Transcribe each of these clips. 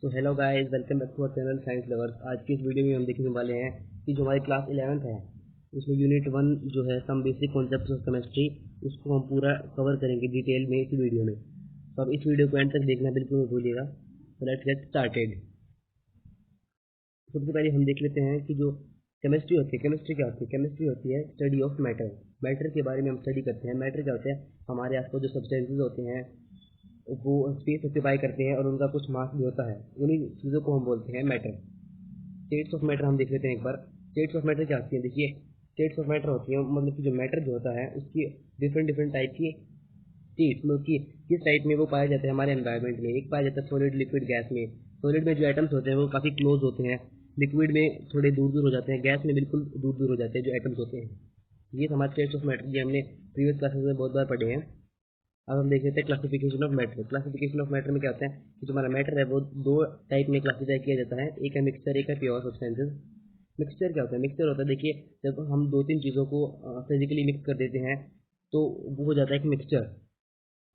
तो hello guys, welcome back to our channel science lovers. आज की इस वीडियो में हम देखने वाले हैं कि जो हमारी क्लास 11th है उसमें यूनिट 1 जो है some basic concepts of chemistry, उसको हम पूरा कवर करेंगे डिटेल में इस वीडियो में। तो अब इस वीडियो को एंड तक देखना बिल्कुल मत भूलिएगा। तो लेट्स गेट स्टार्टेड। सबसे पहले हम देख लेते हैं कि जो केमिस्ट्री होती है, केमिस्ट्री क्या होती है। केमिस्ट्री होती है स्टडी ऑफ मैटर। मैटर के बारे में हम स्टडी करते हैं। मैटर क्या होता है, हमारे आसपास जो सब्सटेंसेज होते हैं वो स्पेस ऑक्यूपाई करते हैं और उनका कुछ मास भी होता है। उन्हीं चीज़ों को हम बोलते हैं मैटर। स्टेट्स ऑफ मैटर हम देख लेते हैं एक बार। स्टेट्स ऑफ मैटर क्या होती है, देखिए स्टेट्स ऑफ मैटर होती है मतलब कि जो मैटर जो होता है उसकी डिफरेंट डिफरेंट टाइप की स्टेट्स, मतलब कि किस टाइप में वो पाया जाता है हमारे एनवायरनमेंट में। एक पाया जाता है सॉलिड, लिक्विड, गैस में। सॉलिड में जो एटम्स होते हैं वो काफ़ी क्लोज होते हैं, लिक्विड में थोड़े दूर दूर हो जाते हैं, गैस में बिल्कुल दूर दूर हो जाते हैं जो एटम्स होते हैं। ये हमारे स्टेट्स ऑफ मैटर, ये हमने प्रीवियस क्लासेस में बहुत बार पढ़े हैं। अब हम देख लेते हैं classification of matter. Classification of matter में क्या होता है कि जो हमारा मैटर है वो दो टाइप में क्लासीफाई किया जाता है। एक है मिक्सचर, एक है प्योर सब्सटेंसेस। मिक्सचर क्या होता है, मिक्सचर होता है देखिए जब हम दो तीन चीज़ों को फिजिकली मिक्स कर देते हैं तो वो हो जाता है एक मिक्सचर,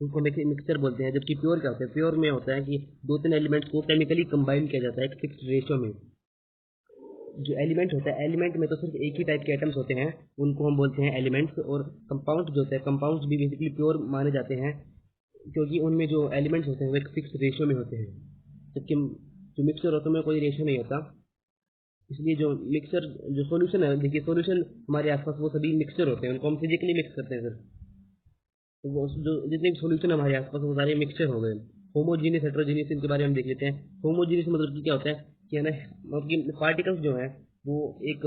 उसको मिक्सचर बोलते हैं। जबकि प्योर क्या होता है, प्योर में होता है कि दो तीन एलिमेंट्स को केमिकली कंबाइन किया जाता है एक फिक्स रेशियो में। जो एलिमेंट होता है, एलिमेंट में तो सिर्फ एक ही टाइप के एटम्स होते हैं, उनको हम बोलते हैं एलिमेंट्स। और कंपाउंड जो होते हैं, कंपाउंड्स भी बेसिकली प्योर माने जाते हैं क्योंकि उनमें जो एलिमेंट्स होते हैं वो एक फिक्स रेशियो में होते हैं। जबकि जो मिक्सचर होता है उनमें कोई रेशियो नहीं होता। इसलिए जो मिक्सचर जो सॉल्यूशन है, देखिए सॉल्यूशन हमारे आसपास वो सभी मिक्सचर होते हैं, उनको हम फिजिकली मिक्स करते हैं सर। तो वो जो जितने भी सॉल्यूशन हमारे आसपास वो सारे मिक्सचर हो गए। होमोजीनियस, हेट्रोजीनियस, इनके बारे में हम देख लेते हैं। होमोजीनियस मतलब कि क्या होता है कि है ना, मतलब कि पार्टिकल्स जो है वो एक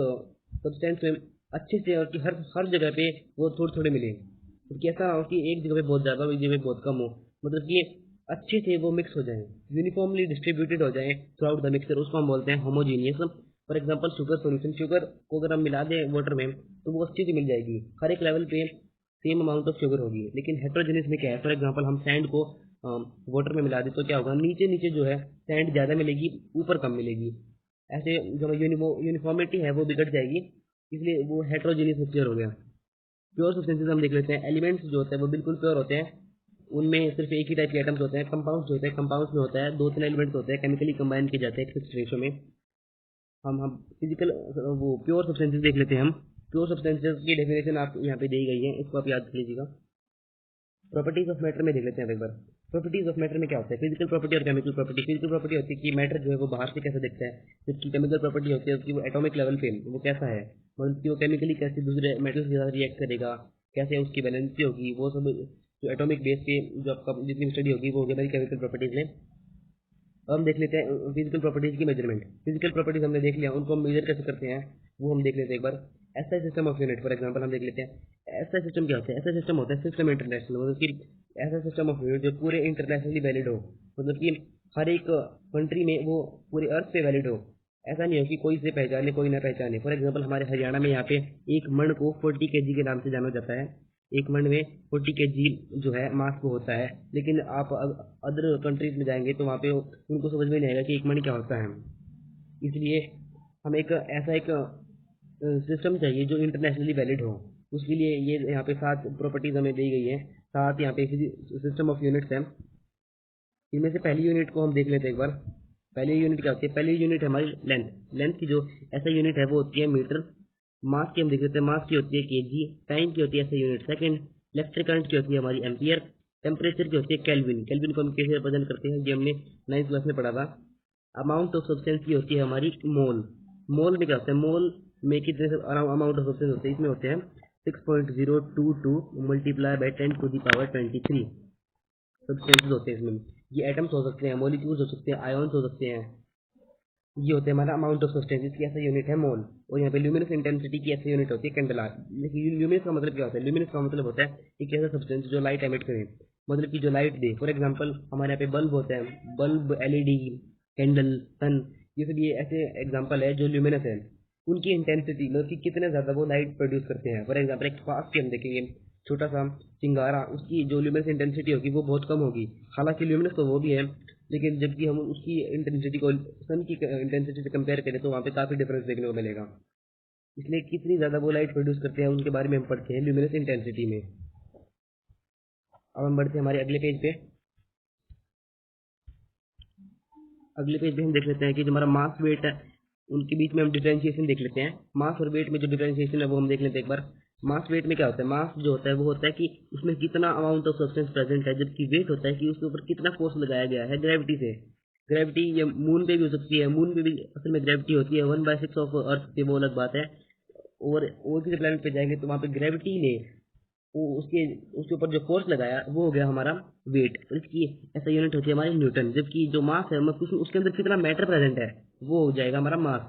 सब्सटेंस में अच्छे से और कि हर जगह पे वो थोड़े थोड़े मिले। तो कैसा हो कि एक जगह पे बहुत ज़्यादा, एक जगह पे बहुत कम हो, मतलब कि अच्छे से वो मिक्स हो जाए, यूनिफॉर्मली डिस्ट्रीब्यूटेड हो जाए थ्रू आउट द मिक्सचर, उसको हम बोलते हैं homogeneous. For example sugar solution, sugar को अगर हम मिला दें वाटर में तो वो अच्छी से मिल जाएगी, हर एक लेवल पे सेम अमाउंट ऑफ शुगर होगी। लेकिन हेट्रोजेनियस में क्या है, फॉर एग्जांपल हम सैंड को वाटर में मिला दें तो क्या होगा, नीचे नीचे जो है सैंड ज़्यादा मिलेगी, ऊपर कम मिलेगी। ऐसे जो यूनिफॉर्मिटी है वो बिगड़ जाएगी, इसलिए वो हेट्रोजेनियस मिक्सचर हो गया। प्योर सब्सटेंसेस हम देख लेते हैं। एलिमेंट्स जो होते हैं वो बिल्कुल प्योर होते हैं, उनमें सिर्फ एक ही टाइप के एटम्स होते हैं। कंपाउंड्स जो होते हैं, कंपाउंड्स में होता है दो तीन एलिमेंट्स होते हैं, केमिकली कंबाइन किए जाते हैं एक फिक्स रेशियो में। हम फिजिकल वो प्योर सब्सटेंसेस देख लेते हैं हम। प्योर सब्सटेंसेस की डेफिनेशन आप यहाँ पे दी गई है, इसको आप याद कर लीजिएगा। प्रॉपर्टीज ऑफ मैटर में देख लेते हैं एक बार। प्रॉपर्टीज ऑफ मैटर में क्या होता है, फिजिकल प्रॉपर्टी और केमिकल प्रॉपर्टी। फिजिकल प्रॉपर्टी होती है कि मैटर जो है वो बाहर से कैसा दिखता है, जबकि केमिकल प्रॉपर्टी होती है कि वो एटॉमिक लेवल पे वो कैसा है, मतलब कि वो केमिकली कैसे दूसरे मेटल्स के साथ रिएक्ट करेगा, कैसे उसकी बैलेंसी होगी, वो सब जो एटॉमिक बेस के जो आपका जितनी स्टडी होगी वो होगी हमारी केमिकल प्रॉपर्टीज में। अब हम देख लेते हैं फिजिकल प्रॉपर्टीज की मेजरमेंट। फिजिकल प्रॉपर्टीज हमने देख लिया, उनको हम मेजर कैसे करते हैं वो हम देख लेते हैं एक बार। SI system of unit, for example हम देख लेते हैं एसआई सिस्टम क्या होता है। एसआई सिस्टम होता है सिस्टम इंटरनेशनल, मतलब कि ऐसा सिस्टम ऑफ यूनिट जो पूरे इंटरनेशनली वैलिड हो, मतलब कि हर एक कंट्री में वो पूरे अर्थ पे वैलिड हो। ऐसा नहीं हो कि कोई से पहचाने कोई ना पहचाने। फॉर एग्जाम्पल हमारे हरियाणा में यहाँ पे एक मण को 40 kg के नाम से जाना जाता है। एक मण में 40 kg जो है मास को होता है। लेकिन आप अदर कंट्रीज में जाएंगे तो वहाँ पे उनको समझ में नहीं आएगा कि एक मण क्या होता है। इसलिए हमें एक ऐसा एक सिस्टम चाहिए जो इंटरनेशनली वैलिड हो। उसके लिए ये यहाँ पे 7 प्रॉपर्टीज हमें दी गई है, 7 यहाँ पे सिस्टम ऑफ यूनिट्स हैं। इनमें से पहली यूनिट को हम देख लेते हैं एक बार। पहली यूनिट क्या होती है, पहली यूनिट है हमारी लेंथ। लेंथ की जो ऐसा यूनिट है वो होती है मीटर। मास की हम देख लेते हैं, मास की होती है केजी। टाइम की होती है ऐसा यूनिट सेकंड। इलेक्ट्रिक करंट की होती है हमारी एम्पियर। टेम्परेचर की होती है केल्विन। केल्विन को हम कैसे रिप्रेजेंट करते हैं ये हमने 9th क्लास में पढ़ा था। अमाउंट ऑफ सब्सटेंस की होती है हमारी मोल। मोल में क्या होता है, मोल में कितने अमाउंट ऑफ सब्सटेंस होते हैं, इसमें होते हैं 6.022 मल्टीप्लाई बाई 10⁻23 सब्सटेंसेस होते हैं इसमें। ये एटम्स हो सकते हैं, मॉलिक्यूल्स हो सकते हैं, आयन्स हो सकते हैं। ये होते हैं हमारा अमाउंट ऑफ सब्सटेंसेस की ऐसा यूनिट है मोल। और यहाँ पे ल्यूमिनस इंटेंसिटी की ऐसी यूनिट होती है कैंडेला। ल्यूमिनस का मतलब क्या होता है, ल्यूमिनस का मतलब होता है एक ऐसा सब्सटेंस जो लाइट एमिट करे, मतलब कि जो लाइट दे। फॉर एग्जाम्पल हमारे यहाँ पे बल्ब होता है, बल्ब, एलईडी, कैंडल, सन, ये सब ये ऐसे एग्जाम्पल है जो ल्यूमिनस है। उनकी इंटेंसिटी मतलब कि कितने ज़्यादा वो लाइट प्रोड्यूस करते हैं। फॉर एग्जाम्पल एक फास्ट की हम देखेंगे, छोटा सा चिंगारा, उसकी जो ल्यूमिनस इंटेंसिटी होगी वो बहुत कम होगी। हालांकि ल्यूमिनस तो वो भी है, लेकिन जबकि हम उसकी इंटेंसिटी को सन की इंटेंसिटी से कंपेयर करें तो वहाँ पे काफ़ी डिफरेंस देखने को मिलेगा। इसलिए कितनी ज़्यादा वो लाइट प्रोड्यूस करते हैं उनके बारे में हम पढ़ते हैं ल्यूमिनस इंटेंसिटी में। अब हम बढ़ते हैं हमारे अगले पेज पे। अगले पेज पे हम देख लेते हैं कि जो हमारा मास वेट है उनके बीच में हम डिफरेंशिएशन देख लेते हैं। मास और वेट में जो डिफरेंशिएशन है वो हम देख लेते हैं एक बार। मास वेट में क्या होता है, मास जो होता है वो होता है कि उसमें कितना अमाउंट ऑफ सब्सटेंस प्रेजेंट है, जबकि वेट होता है कि उसके ऊपर कितना फोर्स लगाया गया है ग्रेविटी से। ग्रेविटी ये मून पे भी हो सकती है, मून पे भी असल में ग्रेविटी होती है 1/6 ऑफ अर्थ की, वो अलग बात है। और किसी प्लेनेट पे जाएंगे तो वहाँ पे ग्रेविटी ने वो उसके ऊपर जो फोर्स लगाया वो हो गया हमारा वेट, और इसकी ऐसा यूनिट होती है हमारी न्यूटन। जबकि जो मास है मतलब उसके अंदर कितना मैटर प्रेजेंट है वो हो जाएगा हमारा मास,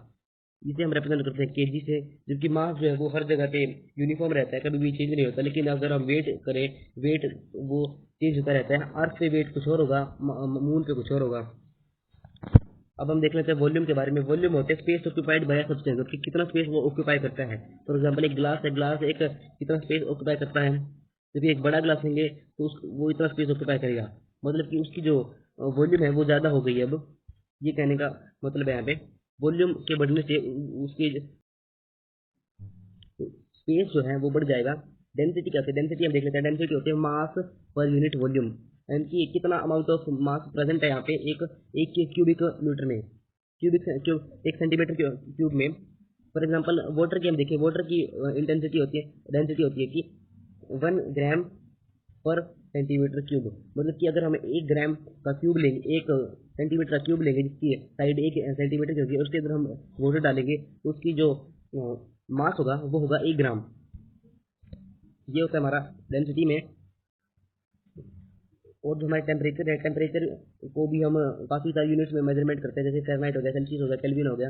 जिसे हम रिप्रेजेंट करते हैं केजी से। जबकि मास जो है वो हर जगह पे यूनिफॉर्म रहता है, कभी भी चेंज नहीं होता। लेकिन अगर हम वेट करें, वेट वो चेंज होता रहता है। अर्थ पे वेट कुछ और होगा, मून पे कुछ और होगा। अब हम देख लेते हैं वॉल्यूम के बारे में। वॉल्यूम होते हैं स्पेस ऑक्यूपाइड बाय सब्सटेंस, कि कितना स्पेस वो ऑक्यूपाई करता है। फॉर एग्जांपल एक ग्लास है, ग्लास एक कितना स्पेस ऑक्यूपाई करता है। जब एक बड़ा ग्लास लेंगे तो वो इतना स्पेस ऑक्यूपाई करेगा, मतलब कि उसकी जो वॉल्यूम है वो ज़्यादा हो गई है। अब ये कहने का मतलब है यहाँ पे वॉल्यूम के बढ़ने से उसकी स्पेस जो है वो बढ़ जाएगा। डेंसिटी क्या होती है, डेंसिटी हम देख लेते हैं। डेंसिटी होती है मास पर यूनिट वॉल्यूम, यानी कि कितना अमाउंट ऑफ मास प्रेजेंट है यहाँ पे एक क्यूबिक मीटर में, एक सेंटीमीटर क्यूब में। फॉर एग्जांपल वाटर की हम देखें, वाटर की इंटेंसिटी होती है, डेंसिटी होती है कि 1 ग्राम पर सेंटीमीटर क्यूब। मतलब कि अगर हम 1 ग्राम का क्यूब लेंगे, 1 सेंटीमीटर का क्यूब लेंगे जिसकी साइड 1 सेंटीमीटर की होगी, और उसके अंदर हम वाटर डालेंगे तो उसकी जो मास होगा वो होगा 1 ग्राम। ये होता है हमारा डेंसिटी में। और जो हमारे टेम्परेचर है, टेम्परेचर को भी हम काफ़ी सारे यूनिट्स में मेजरमेंट करते हैं, जैसे फ़ारेनहाइट हो गया, सेल्सियस हो गया, केल्विन हो गया।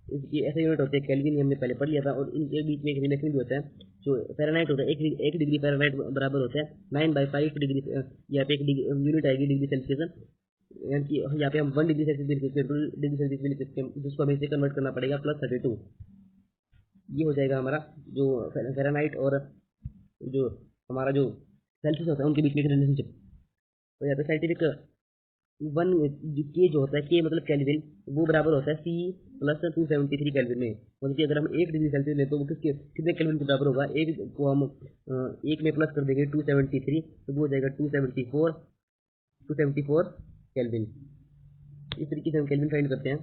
इसकी ऐसे यूनिट होते हैं, केल्विन हमने पहले पढ़ लिया था। और इनके बीच में एक रिलेशन भी होता है। जो फ़ारेनहाइट होता है, एक डिग्री फ़ारेनहाइट बराबर होता है 9/5 डिग्री। यहाँ पे एक यूनिट आएगी डिग्री सेल्सियस, यानी कि यहाँ पे हम 1 डिग्री सेल्सियस भी लिख सकते हैं, 2 डिग्री सेल्सियस भी लिख सकते हैं, जिसको हमें इसे कन्वर्ट करना पड़ेगा +32। ये हो जाएगा हमारा जो फ़ारेनहाइट और जो हमारा जो सेल्सियस होता है उनके बीच में एक रिलेशनशिप। तो यहाँ पे साइंटिफिक 1 के जो होता है, के मतलब केल्विन, वो बराबर होता है C + 273 केल्विन में। मतलब कि अगर हम 1 डिग्री सेल्सियस लें तो वो कितने केल्विन के बराबर होगा। एक को हम एक में प्लस कर देंगे 273, तो वो हो जाएगा 274 केल्विन। इस तरीके से हम केल्विन फाइंड करते हैं।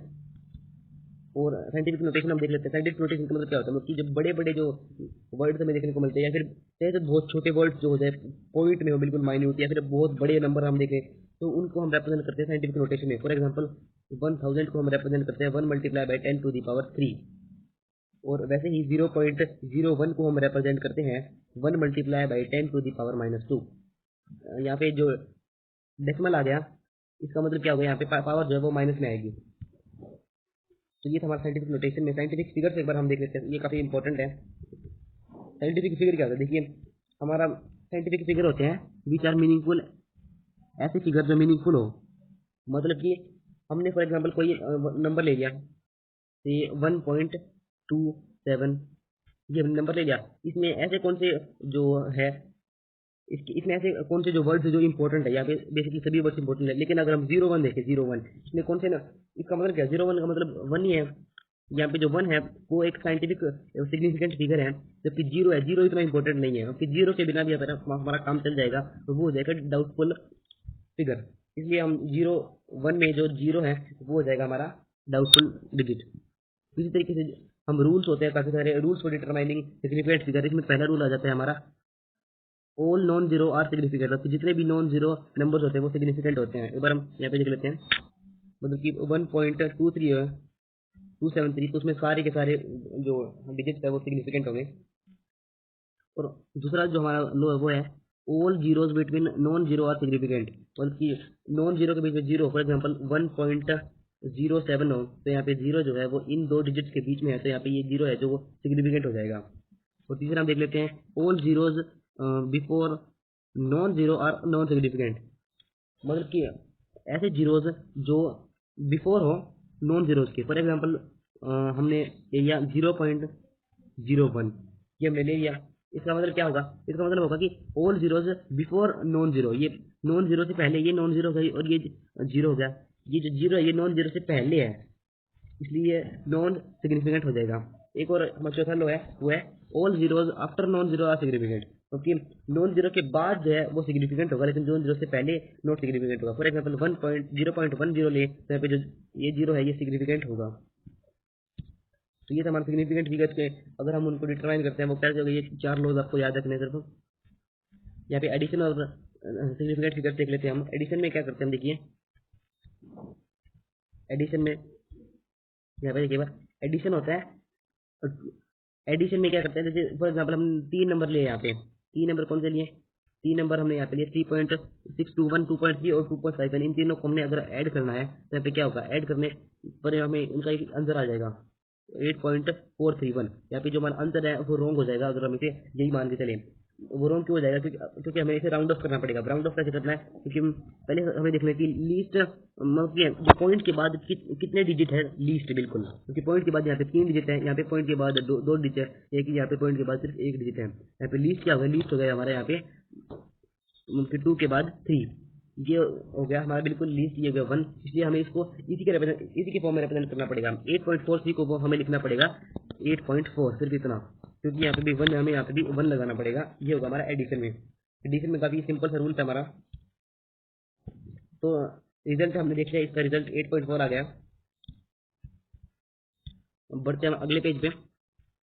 और साइंटिफिक नोटेशन हम देख लेते हैं। साइंटिफिक नोटेशन का मतलब क्या होता है, मतलब कि जब बड़े बड़े जो वर्ड्स हमें देखने को मिलते हैं, या फिर चाहे तो बहुत छोटे वर्ड्स जो हो जाए, पॉइंट में हो बिल्कुल माइन्यूट, या फिर बहुत बड़े नंबर हम देखें, तो उनको हम रिप्रेजेंट करते हैं साइंटिफिक नोटेशन में। फॉर एग्जाम्पल 1000 को हम रिप्रेजेंट करते हैं 1 × 10⁻³ और वैसे ही 0.01 को हम रिप्रेजेंट करते हैं 1 × 10⁻²। यहाँ पे जो डेसिमल आ गया, इसका मतलब क्या होगा, यहाँ पे पावर जो है वो माइनस में आएगी। तो ये था हमारा साइंटिफिक नोटेशन में। साइंटिफिक फिगर्स एक बार हम देख लेते हैं, ये काफ़ी इंपॉर्टेंट है। साइंटिफिक फिगर क्या होता है, देखिए हमारा साइंटिफिक फिगर होते हैं विच आर मीनिंगफुल, ऐसे फिगर जो मीनिंगफुल हो। मतलब कि हमने फॉर एग्जांपल कोई नंबर ले लिया, तो ये 1.27, ये नंबर ले लिया। इसमें ऐसे कौन से जो है, इसमें ऐसे कौन से जो वर्ड्स जो इंपॉर्टेंट है, यहाँ पे बेसिकली सभी वर्ड्स इंपॉर्टेंट है। लेकिन अगर हम 01 देखें, 01 इसमें कौन से ना, इसका मतलब क्या, 01 का मतलब 1 ही है। यहाँ पे जो 1 है वो एक साइंटिफिक सिग्निफिकेंट फिगर है, जबकि 0 है, 0 इतना इंपॉर्टेंट नहीं है, क्योंकि 0 के बिना भी हमारा काम चल जाएगा, तो वो हो जाएगा डाउटफुल फिगर। इसलिए हम 01 में जो 0 है वो हो जाएगा हमारा डाउटफुल डिजिट। इसी तरीके से हम रूल्स होते हैं, काफ़ी सारे rules for determining significant figure. इसमें पहला रूल आ जाता है हमारा all non zero are significant, मतलब जितने भी नॉन जीरो नंबर्स होते हैं वो सिग्निफिकेंट होते हैं। एक बार हम यहाँ पे देख लेते हैं, मतलब कि 1.23 है, 273, तो उसमें सारे के सारे जो डिजिट्स है वो सिग्निफिकेंट होंगे। और दूसरा जो हमारा लो है वो है all zeros between non zero are significant, मतलब कि नॉन जीरो के बीच में जीरो, फॉर एग्जाम्पल 1.07 हो, तो यहाँ पे जीरो जो है वो इन दो डिजिट्स के बीच में है, तो यहाँ पे ये जीरो है जो वो सिग्निफिकेंट हो जाएगा। और तीसरा हम देख लेते हैं all zeros before non zero are non significant, मतलब कि ऐसे जीरोज जो बिफोर हो नॉन जीरोज के। फॉर एग्जांपल हमने ले लिया 0.01, ये हमने ले लिया। इसका मतलब क्या होगा, इसका मतलब होगा कि all zeros before non zero, ये नॉन जीरो से पहले, ये नॉन जीरो गई और ये जीरो हो गया। ये जो जीरो है ये नॉन जीरो से पहले है, इसलिए नॉन सिग्निफिकेंट हो जाएगा। एक और हमारा चौथा लो है वो है all zeros after non zero are significant, क्योंकि नॉन जीरो के बाद जो है वो सिग्निफिकेंट होगा, लेकिन नॉन जीरो से पहले नॉट सिग्निफिकेंट होगा। फॉर एग्जाम्पल 0.10 ले, तो यहाँ पे जो ये जीरो है ये सिग्निफिकेंट होगा। तो ये तो हमारे सिग्निफिकेंट फिगर्स के अगर हम उनको डिटरमाइन करते हैं वो कैसे होगा, ये 4 लॉज आपको याद रखने सिर्फ। यहाँ पे एडिशन और सिग्निफिकेंट फिगर्स देख लेते हैं हम। एडिशन में क्या करते हैं हम, देखिए एडिशन में यहाँ पे देखिए एडिशन होता है। एडिशन में क्या करते हैं, जैसे फॉर एग्जाम्पल हम 3 नंबर लिए, यहाँ पे 3 नंबर कौन से लिए, 3 नंबर हमने यहाँ पे लिए 3.621, 2.3 और 2.5। इन तीनों को हमने अगर ऐड करना है तो यहाँ पे क्या होगा, ऐड करने पर हमें इनका एक आंसर आ जाएगा 8.431। यहाँ पे जो हमारा आंसर है वो रॉन्ग हो जाएगा अगर हम इसे यही मान के चले। वो रॉन्ग क्यों हो जाएगा, क्योंकि हमें इसे राउंड ऑफ करना पड़ेगा। राउंड ऑफ कैसे करना है, क्योंकि पहले हमें देखना है कि लीस्ट मतलब जो पॉइंट के बाद कितने डिजिट है लीस्ट, बिल्कुल। क्योंकि पॉइंट के बाद यहाँ पे 3 डिजिट है, यहाँ पे पॉइंट के बाद दो डिजिट है, एक यहाँ पे पॉइंट के बाद सिर्फ 1 डिजिट है। यहाँ पे लीस्ट क्या होगा, लीस्ट हो गया हमारे यहाँ पे 2 के बाद 3, ये हो गया हमारा बिल्कुल लीस्ट, ये हो गया 1। इसलिए हमें इसको इसी के फॉर्म में रिप्रेजेंट करना पड़ेगा। 8.43 को वो हमें लिखना पड़ेगा 8.4, सिर्फ इतना, क्योंकि यहाँ पे भी 1 हमें यहाँ पे भी 1 लगाना पड़ेगा। ये होगा हमारा एडिशन में। एडिशन में काफ़ी सिंपल सा रूल था हमारा। तो रिजल्ट हमने देख लिया, इसका रिजल्ट 8.4 आ गया। बढ़ते हम अगले पेज पे।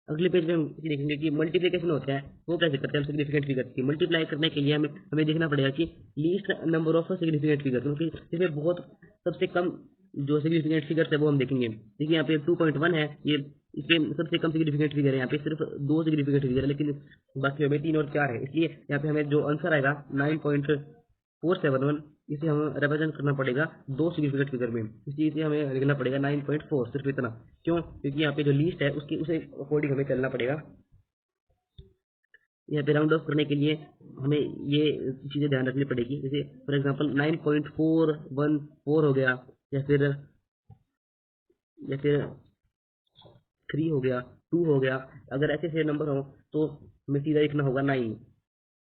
अगले पेज में हम देखेंगे कि मल्टीप्लिकेशन होता है वो कैसे करते हैं हम सिग्निफिकेंट फिगर की। मल्टीप्लाई करने के लिए हमें देखना पड़ेगा कि least number of significant figure, क्योंकि इसमें बहुत सबसे कम जो सिग्निफिकेंट फिगर है वो हम देखेंगे। देखिए यहाँ पे 2.1 है, ये इसमें सबसे कम सिग्निफिकेंट फिगर है। यहाँ पे सिर्फ 2 सिग्निफिकेंट फिगर है, लेकिन बाकी हमें 3 और 4 है। इसलिए यहाँ पे हमें जो आंसर आएगा 9.471, इसे हमें रिप्रेजेंट करना पड़ेगा 2 सिग्निफिकेंट फिगर में। इसलिए इसे हमें लिखना पड़ेगा 9.4, सिर्फ इतना। क्यों, क्योंकि यहाँ पे जो लीस्ट है उसकी उसे अकॉर्डिंग हमें चलना पड़ेगा। यहाँ पे राउंड ऑफ करने के लिए हमें ये चीज़ें ध्यान रखनी पड़ेगी। जैसे फॉर एग्जांपल 9.414 हो गया, या फिर 3 हो गया, 2 हो गया। अगर ऐसे ऐसे नंबर हो तो हमें सीधा लिखना होगा 9।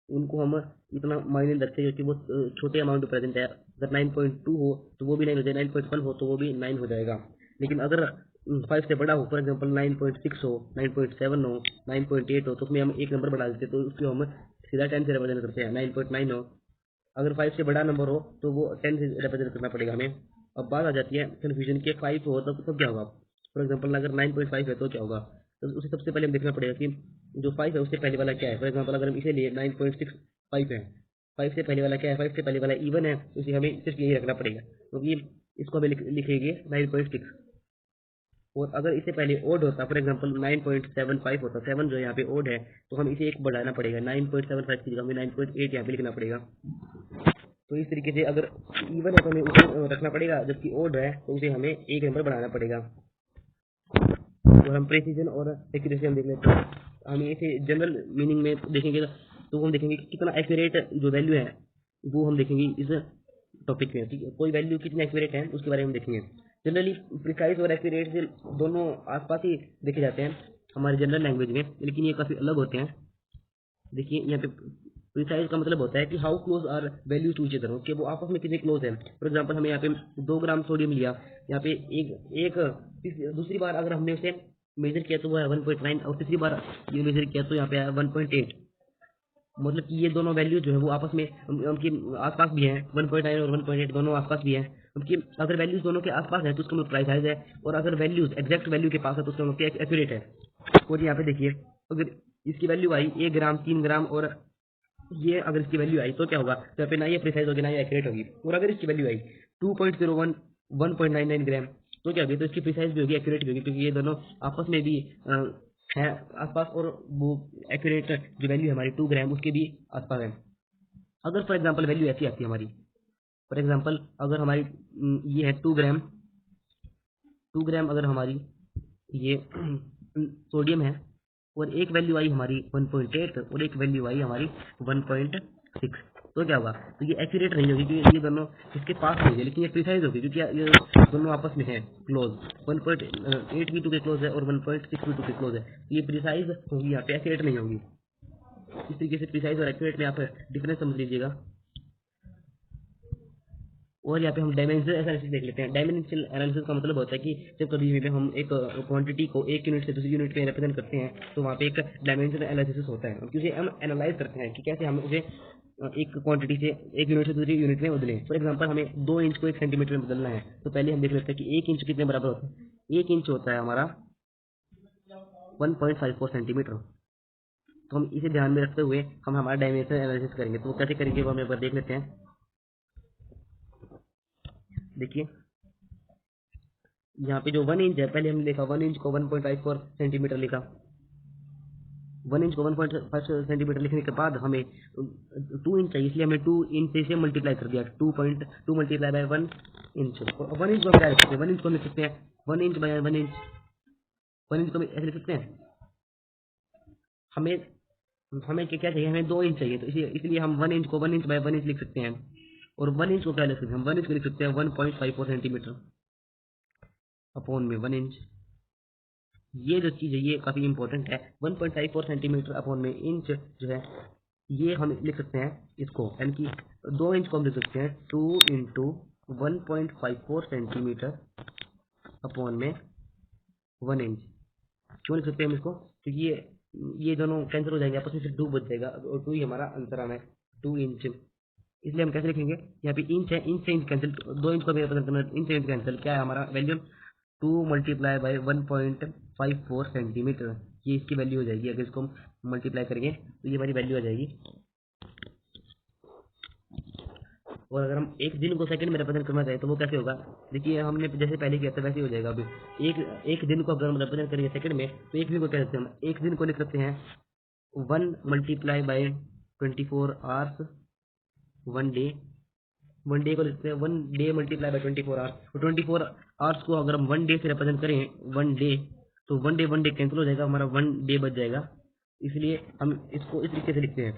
उनको हम इतना मायने रखते हैं क्योंकि वो छोटे अमाउंट प्रेजेंट है। अगर 9.2 हो तो वो भी 9 हो जाएगा, 9.1 हो तो वो भी 9 हो जाएगा। लेकिन अगर 5 से बड़ा हो, फॉर एग्जांपल 9.6 हो, 9.7 हो, 9.8 हो, तो उसमें हम एक नंबर बढ़ा देते हैं, तो उसको हम सीधा 10 से रिप्रेजेंट करते हैं। 9.9 हो, अगर 5 से बड़ा नंबर हो तो वो 10 से रिप्रेजेंट करना पड़ेगा हमें। अब बात आ जाती है कन्फ्यूजन के 5 हो तब क्या होगा। फॉर एग्जाम्पल अगर 9.5 है तो क्या होगा, तो उसे सबसे पहले हम देखना पड़ेगा कि जो 5 है उससे पहले वाला क्या है। फॉर एग्जाम्पल अगर हम इसे लिए 9.65 है, 5 से पहले वाला क्या है, 5 से पहले वाला इवन है, तो इसे हमें सिर्फ यही रखना पड़ेगा, क्योंकि इसको हमें लिखेंगे 9.6। और अगर इससे पहले ओड होता, फॉर एग्जाम्पल 9.75 होता, 7 जो यहाँ पे ओड है, तो हम इसे एक बढ़ाना पड़ेगा, 9.75 की जगह हमें 9.8 यहाँ पे लिखना पड़ेगा। तो इस तरीके से अगर इवन है तो हमें उसे रखना पड़ेगा, जबकि ओड है तो उसे हमें एक नंबर बढ़ाना पड़ेगा। और हम प्रेसिजन और एक्यूरेसी हम देख लेते हैं। हम इसे जनरल मीनिंग में देखेंगे तो हम देखेंगे कि कितना एक्यूरेट जो वैल्यू है वो हम देखेंगे इस टॉपिक में। ठीक है, कोई वैल्यू कितनी एक्यूरेट है उसके बारे में हम देखेंगे। जनरली प्रिसाइज और एक्यूरेट से दोनों आसपास ही देखे जाते हैं हमारे जनरल लैंग्वेज में, लेकिन ये काफ़ी अलग होते हैं। देखिए यहाँ पे प्रिसाइज का मतलब होता है कि how close are value to each other, कि वो आपस में कितने क्लोज है। फॉर एग्जांपल हमें यहाँ पे 2 ग्राम सोडियम लिया, यहाँ पे एक दूसरी बार अगर हमने उसे मेजर किया तो वो है 1.9, और तीसरी बार ये मेजर किया तो यहाँ पे है 1.8। मतलब कि ये दोनों वैल्यू जो है वो आपस में उनके आसपास भी हैं, 1.9 और 1.8 दोनों आसपास भी हैं। उनकी अगर वैल्यूज दोनों के आसपास है तो उसका मतलब प्रिसाइज है, और अगर वैल्यूज एग्जैक्ट वैल्यू के पास है तो उसका मतलब एक्यूरेट है। और यहाँ पे देखिए अगर इसकी वैल्यू आई 1 ग्राम, 3 ग्राम, और ये अगर इसकी वैल्यू आई तो क्या होगा, तो यहाँ पे ना ये प्रिसाइज होगी ना ये एक्यूरेट होगी। और अगर इसकी वैल्यू आई 2.01, 1.99 ग्राम, तो क्या होगी, तो इसकी प्रिसाइज भी होगी, एक्यूरेट भी होगी, क्योंकि ये दोनों आपस में भी है आसपास, और वो एक्यूरेट जो वैल्यू है हमारी 2 ग्राम उसके भी आसपास है। अगर फॉर एग्जांपल वैल्यू ऐसी आती है हमारी, फॉर एग्जांपल अगर हमारी ये है 2 ग्राम अगर हमारी ये सोडियम है, और एक वैल्यू आई हमारी 1.8 और एक वैल्यू आई हमारी 1.6, तो क्या होगा, तो ये एक्यूरेट नहीं होगी क्योंकि ये दोनों इसके पास नहीं है, लेकिन ये प्रिसाइज होगी क्योंकि ये दोनों आपस में है क्लोज। 1.8 भी 2 के क्लोज है और 1.6 भी 2 के क्लोज है, तो ये प्रिसाइज होगी, यहाँ पे एक्यूरेट नहीं होगी। इस तरीके से प्रिसाइज और एक्यूरेट में आप डिफरेंस समझ लीजिएगा। और यहाँ पे हम डायमेंशनल एनालिसिस देख लेते हैं। डायमेंशनल एनालिसिस का मतलब होता है कि जब कभी भी हम एक क्वांटिटी को एक यूनिट से दूसरी यूनिट में रिप्रेजेंट करते हैं तो वहाँ पे एक डायमेंशनल एनालिसिस होता है, क्योंकि हम एनालाइज करते हैं कि कैसे हम उसे एक क्वांटिटी से एक यूनिट से दूसरी यूनिट में बदलें। फॉर एग्जांपल हमें 2 इंच को 1 सेंटीमीटर में बदलना है, तो पहले हम देख लेते हैं कि 1 इंच कितने बराबर होता है। 1 इंच होता है हमारा 1.54 सेंटीमीटर। तो हम इसे ध्यान में रखते हुए हम हमारा डायमेंशनल एनालिसिस करेंगे। तो वो कैसे करेंगे वो हम एक बार देख लेते हैं। देखिए यहाँ पे जो 1 इंच है, पहले हमने देखा 1 इंच को 1.54 सेंटीमीटर लिखा। 1 इंच को 1.5 सेंटीमीटर लिखने के बाद हमें 2 इंच चाहिए, इसलिए हमने 2 इंच से इसे मल्टीप्लाई कर दिया। 2.2 मल्टीप्लाई बाय 1 इंच। और 1 इंच को हम क्या लिख सकते हैं? 1 इंच को हम लिख सकते हैं 1 इंच बाय 1 इंच। 1 इंच को हम ऐसे लिख सकते हैं। हमें हमें क्या चाहिए? हमें 2 इंच चाहिए, तो इसलिए हम 1 इंच को 1 इंच बाय 1 इंच लिख सकते हैं। और 1 इंच को क्या लिख सकते हैं? हम 1 इंच को लिख सकते हैं 1.54 सेंटीमीटर अपॉन में 1 इंच। ये जो चीज़ है ये काफ़ी इंपॉर्टेंट है। 1.54 सेंटीमीटर अपॉन में इंच जो है ये हम लिख सकते हैं इसको, यानी कि 2 इंच को हम लिख सकते हैं 2 इंटू 1.54 सेंटीमीटर अपॉन में 1 इंच। क्यों लिख सकते हैं हम इसको? क्योंकि ये दोनों कैंसिल हो जाएंगे आपस में, सिर्फ 2 बच जाएगा और 2 ही हमारा आंसर आना है, 2 इंच। इसलिए हम कैसे लिखेंगे? यहाँ पे इंच है, इंच से इंच कैंसिल, 2 इंच को भी रिप्रेजेंट करना, इंच से इंच कैंसिल, क्या है हमारा वैल्यू? 2 multiply by 1.54 centimetre. ये इसकी वैल्यू हो जाएगी। अगर इसको हम मल्टीप्लाई करेंगे तो ये हमारी वैल्यू आ जाएगी। और अगर हम एक दिन को सेकंड में रिप्रेजेंट करना चाहें तो वो कैसे होगा? देखिए हमने जैसे पहले किया था वैसे ही हो जाएगा। अभी एक दिन को अगर हम रिप्रेजेंट करेंगे सेकंड में तो एक दिन को क्या सकते हैं? हम एक दिन को लिख सकते हैं 1 multiply by 24 hours 1 day. 1 day को लिखते हैं 1 डे मल्टीप्लाई बाई 24 आवर्स। और 24 आवर्स को अगर हम 1 डे से रिप्रेजेंट करें 1 डे, तो 1 डे कैंसिल हो जाएगा, हमारा 1 डे बच जाएगा। इसलिए हम इसको इस तरीके से लिखते हैं।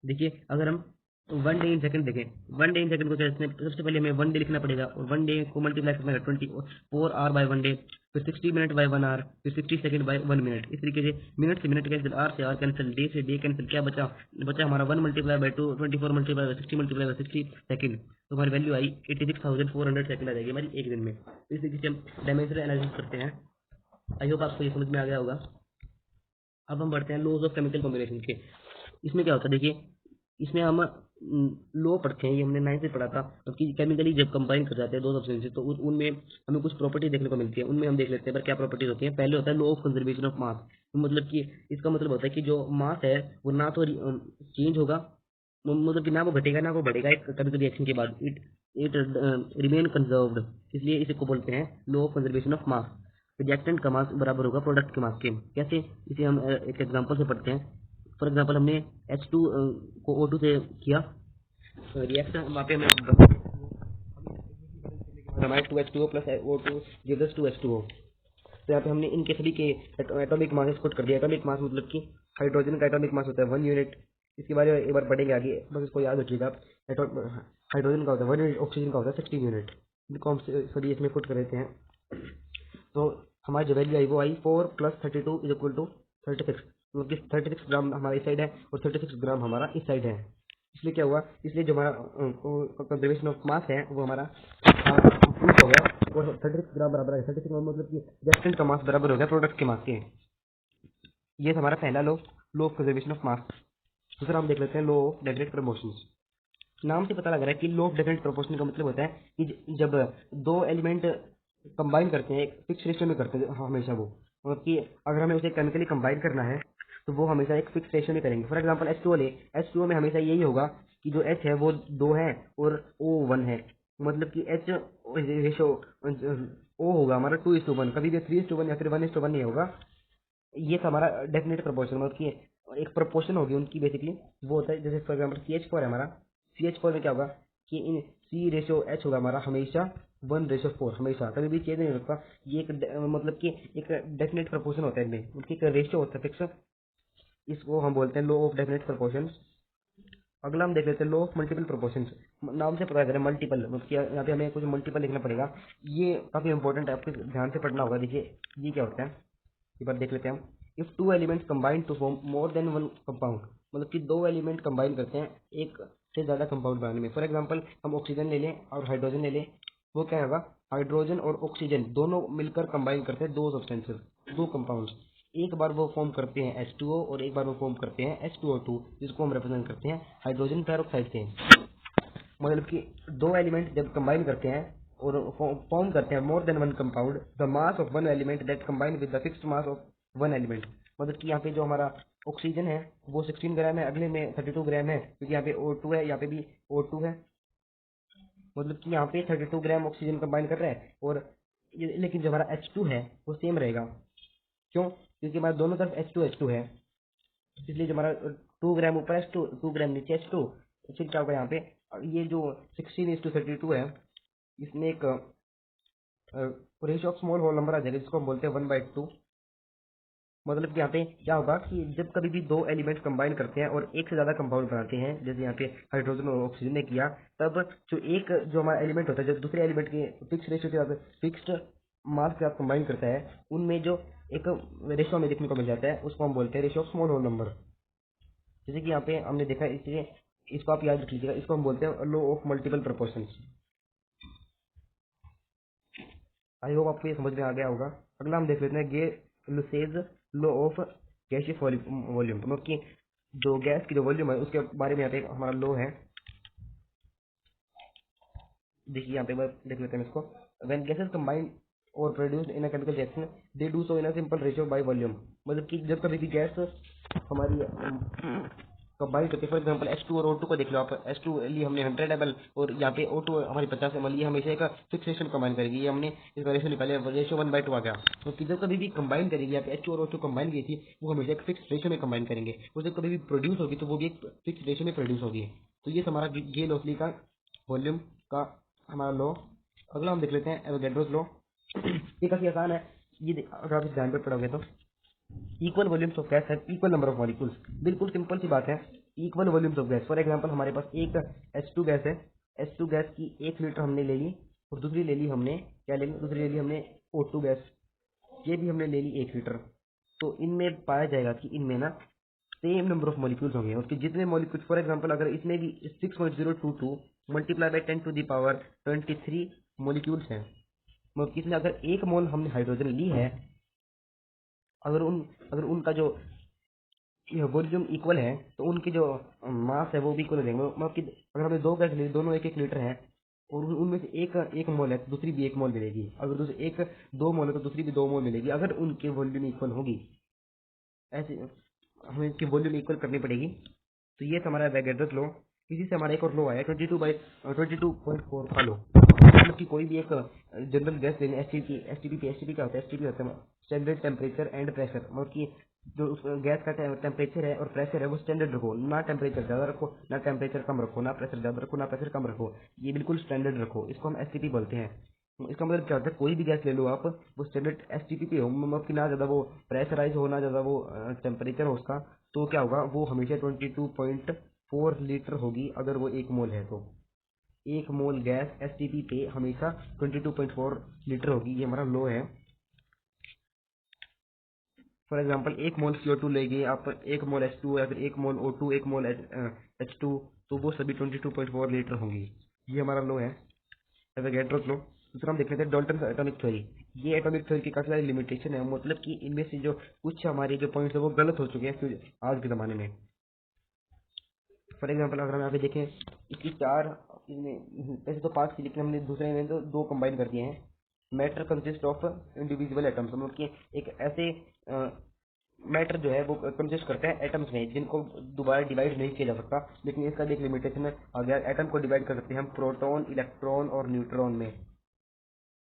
देखिए अगर हम 1 डे इन सेकंड देखें, 1 डे इन सेकंड को सबसे पहले हमें 1 डे लिखना पड़ेगा और 1 डे को मल्टीप्लाई करना है 24 आवर बाय 1 डे, फिर 60 मिनट बाय 1 आवर, फिर 60 सेकंड बाय 1 मिनट। इस तरीके से मिनट से मिनट कैंसिल, आवर से आवर कैंसिल, डे से डे कैंसिल, क्या बचा हमारा 1 multiply by 2, 24 multiply by 60 multiply by 60 second. तो हमारी वैल्यू आई 86,400 सेकंड आ जाएगी हमारी एक दिन में। तो इस तरीके से हम डायमेंशनल एनालिसिस करते हैं। आई होप आपको ये समझ में आ गया होगा। अब हम बढ़ते हैं लॉज ऑफ केमिकल कॉम्बिनेशन के। इसमें क्या होता है? देखिए इसमें हम लॉ पढ़ते हैं, ये हमने 9th से पढ़ा था। तो कि केमिकली जब कंबाइन कर जाते हैं दो सब्सटेंसेस तो उनमें हमें कुछ प्रॉपर्टी देखने को मिलती है। उनमें हम देख लेते हैं पर क्या प्रॉपर्टीज होती है। पहले होता है law of conservation of mass. मतलब कि इसका मतलब होता है कि जो मास है वो ना तो चेंज होगा, मतलब कि ना वो घटेगा ना वो बढ़ेगा एक केमिकल रिएक्शन के बाद, इट रिमेन कंजर्व्ड। इसलिए इसे को बोलते हैं law of conservation of mass. Reactant का मास बराबर होगा प्रोडक्ट के मास के। कैसे? इसे हम एक एग्जांपल से पढ़ते हैं। फॉर एग्जांपल हमने H2 को O2 से किया रिएक्शन, वहाँ पे हमें हमारे 2H2O plus O2 gives us 2H2O। तो यहाँ पे हमने इनके सभी के एटॉमिक मास पुट कर दिया। एटॉमिक मास मतलब कि हाइड्रोजन का एटॉमिक मास होता है 1 यूनिट। इसके बारे में एक बार पढ़ेंगे आगे, बस इसको याद रखिएगा आप। हाइड्रोजन का होता है 1 यूनिट, ऑक्सीजन का होता है 16 यूनिट। इनको हम सभी इसमें पुट कर देते हैं। तो हमारी जो वैल्यू आई वो आई 4 प्लस 32 इज इक्वल टू 36। मतलब कि 36 ग्राम हमारा इस साइड है और 36 ग्राम हमारा इस साइड है। इसलिए क्या हुआ? इसलिए जो हमारा कंजर्वेशन ऑफ मास है वो हमारा प्रूफ हो गया और 36 ग्राम बराबर है। 36 ग्राम मतलब कि रिएक्टेंट का मास बराबर हो गया प्रोडक्ट के मास के। ये हमारा पहला law of conservation of mass. दूसरा हम देख लेते हैं लॉ ऑफ डेफिनेट प्रपोर्शन। नाम से पता लग रहा है कि लॉ ऑफ डेफिनेट प्रोपोर्शन का मतलब होता है कि जब दो एलिमेंट कंबाइन करते हैं एक फिक्स रेशियो में करते हैं हमेशा वो, मतलब कि अगर हमें उसे केमिकली कंबाइन करना है तो वो हमेशा एक फिक्स रेशियो में करेंगे। फॉर एग्जांपल H2O ले, H2O में हमेशा यही होगा कि जो H है वो 2 है और O 1 है। मतलब कि H रेशियो O होगा हमारा 2:1, कभी भी 3:1 या फिर 1:1 नहीं होगा। ये था हमारा डेफिनेट प्रोपोर्शन, मतलब कि एक प्रोपोर्शन होगी उनकी बेसिकली। वो होता है जैसे फॉर एग्जाम्पल CH4 है हमारा, CH4 में क्या होगा कि इन C/H होगा हमारा हमेशा 1:4, हमेशा कभी भी चेंज नहीं होता। ये एक मतलब कि एक डेफिनेट प्रोपोर्शन होता है इनमें, उनकी एक रेशियो होता है फिक्स। इसको हम बोलते हैं लॉ ऑफ डेफिनेट प्रोपोर्शन। अगला हम देख लेते हैं लॉ ऑफ मल्टीपल प्रोपोर्शन। नाम से पता करें मल्टीपल, मतलब कि यहाँ पे हमें कुछ मल्टीपल लिखना पड़ेगा। ये काफी इंपॉर्टेंट है, आपको ध्यान से पढ़ना होगा। देखिए ये क्या होता है, एक बार देख लेते हैं हम। If 2 elements combine to form more than 1 compound, मतलब कि 2 एलिमेंट कंबाइन करते हैं एक से ज़्यादा कंपाउंड बनाने में। फॉर एग्जांपल हम ऑक्सीजन ले लें और हाइड्रोजन ले लें, वो क्या होगा, हाइड्रोजन और ऑक्सीजन दोनों मिलकर कंबाइन करते हैं दो सब्सटेंसेस, दो कंपाउंड्स। एक बार वो फॉर्म करते हैं H2O और एक बार वो फॉर्म करते हैं H2O2, जिसको हम रिप्रेजेंट करते हैं हाइड्रोजन पेरोक्साइड से। मतलब कि दो एलिमेंट जब कंबाइन करते हैं और फॉर्म करते हैं more than one compound, the mass of one element that combine with the fixed mass of one element. मतलब कि यहाँ पे जो हमारा ऑक्सीजन है वो 16 ग्राम है, अगले में 32 ग्राम है, क्योंकि यहाँ पे O2 है, यहाँ पे भी O2 है। मतलब कि यहाँ पे 32 ग्राम ऑक्सीजन कंबाइन कर रहा है, और लेकिन जो हमारा H2 है वो सेम रहेगा। क्यों? क्योंकि हमारे दोनों तरफ H2 है, इसलिए जो हमारा 2 ग्राम ऊपर H2, 2 ग्राम नीचे H2। तो फिर क्या होगा यहाँ पे, ये जो 16:32 है, इसमें एक ratio of small whole number आ जाएगा, जिसको हम बोलते हैं 1/2। मतलब कि यहाँ पे क्या होगा कि जब कभी भी दो एलिमेंट कंबाइन करते हैं और एक से ज़्यादा कंपाउंड बनाते हैं, जैसे यहाँ पे हाइड्रोजन और ऑक्सीजन ने किया, तब जो हमारा एलिमेंट होता है, जब दूसरे एलिमेंट के फिक्स रेशियो के साथ, फिक्स्ड मास के साथ कंबाइन करता है, उनमें जो एक रेशियो हमें देखने को मिल जाता है, उसको हम बोलते हैं ratio of small whole number. जैसे कि यहाँ पे हमने देखा, इसलिए इसको आप याद रख लीजिएगा, इसको हम बोलते हैं law of multiple proportions. I hope आपको ये समझ में आ गया होगा। अगला हम देख लेते हैं लुसेज लॉ ऑफ गैसियस वॉल्यूम। मतलब कि जो गैस की जो वॉल्यूम है उसके बारे में यहाँ पे हमारा लॉ है। देखिए यहाँ पे देख लेते हैं इसको। व्हेन गैसेस कंबाइन और produced in a chemical reaction, they do so in a simple ratio by volume. मतलब कि जब कभी भी गैस हमारी कंबाइन करते हैं, फॉर एग्जांपल H2 और O2 को देख लो आप। H2 लिए हमने 100 ml और यहाँ पे O2 हमारी 50 ml, ये हमेशा एक फिक्स रेशियो कंबाइन करेगी। ये हमने इसका रेशियो निकाले, रेशियो 1/2 आ गया। तो जब कभी भी कंबाइन करेगी, यहाँ पे H2 और O2 कंबाइन की थी, वो हमेशा एक फिक्स रेशियो में कंबाइन करेंगे। और जब कभी भी प्रोड्यूस होगी तो वो भी एक फिक्स रेशियो में प्रोड्यूस होगी। तो ये हमारा गे-लॉसली का वॉल्यूम का हमारा लॉ। अगला हम देख लेते हैं एवोगैड्रोस लॉ। ये काफी आसान है, अगर आप इस ध्यान पर पढ़ोगे तो। Equal volumes of guys have equal number of molecules. बिल्कुल सिंपल सी बात है, equal volumes of gas. For example हमारे पास एक H2 गैस है, H2 गैस की 1 लीटर हमने ले ली, और दूसरी ले ली हमने, क्या ले ली, दूसरी ले ली हमने O2 गैस, ये भी हमने ले ली 1 लीटर। तो इनमें पाया जाएगा कि इनमें ना सेम नंबर ऑफ मॉलिक्यूल्स होंगे, उसके जितने मॉलिक्यूल्स, फॉर एग्जांपल अगर इसमें भी 6.022 मल्टीप्लाई बाय 10⁻23 मॉलिक्यूल्स हैं, मतलब इसमें अगर 1 मोल हमने हाइड्रोजन ली है, अगर उनका जो वॉल्यूम इक्वल है, तो उनकी जो मास है वो भी इक्वल हो जाएंगे। मतलब कि अगर हमने दो गैस ली, दोनों 1-1 लीटर है, और उनमें से एक मोल है तो दूसरी भी 1 मोल मिलेगी। अगर दूसरी एक 2 मोल है तो दूसरी भी 2 मोल मिलेगी, अगर उनकी वॉल्यूम इक्वल होगी। ऐसे हमें इनकी वॉल्यूम इक्वल करनी पड़ेगी। तो ये हमारा एवोगैड्रोस लॉ। इसी से हमारा एक और लॉ आया 22/22.4 का लॉ। मतलब कि कोई भी एक जनरल गैस लेने, एसटीपी क्या होता है, एसटीपी होता है स्टैंडर्ड टेम्परेचर एंड प्रेशर। मतलब कि जो उस गैस का टेम्परेचर है और प्रेशर है वो स्टैंडर्ड रखो, ना टेम्परेचर ज़्यादा रखो, ना टेम्परेचर कम रखो, ना प्रेशर ज़्यादा रखो, ना प्रेशर कम रखो, ये बिल्कुल स्टैंडर्ड रखो। इसको हम एसटीपी बोलते हैं। इसका मतलब क्या होता है, कोई भी गैस ले लो आप, वो स्टैंडर्ड एसटीपी पे हो, मतलब कि ना ज़्यादा वो प्रेशराइज हो, ना ज़्यादा वो टेम्परेचर हो उसका, तो क्या होगा, वो हमेशा 22.4 लीटर होगी। अगर वो 1 मोल है तो 1 मोल गैस एसटीपी पे हमेशा 22.4 लीटर होगी। ये हमारा लो है। फॉर एग्जांपल 1 मोल CO2 लेंगे आप, 1 मोल H2 या फिर 1 मोल O2, 1 मोल H2, तो वो सभी 22.4 लीटर होंगी। ये हमारा लो है, एवोगैड्रोस लो। दूसरा हम देख लेते हैं डाल्टन एटॉमिक थ्योरी। ये एटॉमिक थ्योरी की काफी सारी लिमिटेशन है, मतलब कि इनमें से जो कुछ हमारे जो पॉइंट्स है वो गलत हो चुके हैं आज के ज़माने में। फॉर एग्जांपल अगर हम यहाँ पे देखें, इसकी चार, वैसे तो 5 थी, लेकिन हमने दूसरे में तो 2 कंबाइन कर दिए हैं। Matter consist of individual atoms, मतलब कि एक ऐसे मैटर जो है वो कंसिस्ट करते हैं एटम्स में, जिनको दोबारा डिवाइड नहीं किया जा सकता। लेकिन इसका भी एक लिमिटेशन है, अगर एटम को डिवाइड कर सकते हैं हम प्रोटॉन, इलेक्ट्रॉन और न्यूट्रॉन में।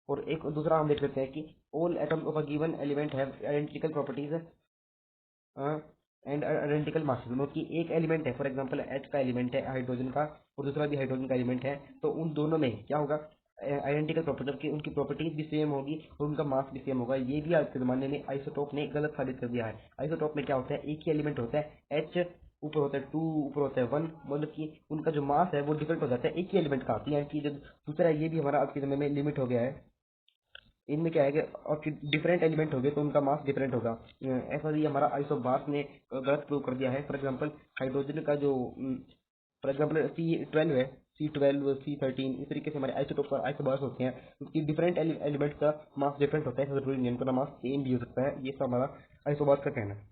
और एक दूसरा हम देख लेते हैं कि all atom of a given element have identical properties and identical mass. मतलब कि एक एलिमेंट है, फॉर एग्जांपल H का एलिमेंट है हाइड्रोजन का, और दूसरा भी हाइड्रोजन का एलिमेंट है, तो उन दोनों में क्या होगा, आइडेंटिकल प्रॉपर्टी, कि उनकी प्रॉपर्टीज भी सेम होगी और उनका मास भी सेम होगा। ये भी आज के ज़माने में आइसोटोप ने गलत साबित कर दिया है। आइसोटोप में क्या होता है, एक ही एलिमेंट होता है H, ऊपर होता है 2, ऊपर होता है 1, मतलब कि उनका जो मास है वो डिफरेंट हो जाता है एक ही एलिमेंट का। यानी कि जो दूसरा ये भी हमारा आज के समय में लिमिट हो गया है। इनमें क्या है कि और डिफरेंट एलिमेंट हो गए तो उनका मास डिफरेंट होगा। ऐसा ही हमारा आइसोबार्स ने गलत प्रूव कर दिया है। फॉर एग्जांपल हाइड्रोजन का जो फॉर एग्जाम्पल C12 है, C12, C13, इस तरीके से हमारे आइसोटोप का आइसोबर्स होते हैं, क्योंकि डिफरेंट एलिमेंट्स का मास डिफरेंट होता है, जरूरी नहीं उनका मास सेम भी हो सकता है। ये सब हमारा आइसोबर्स का कहना है।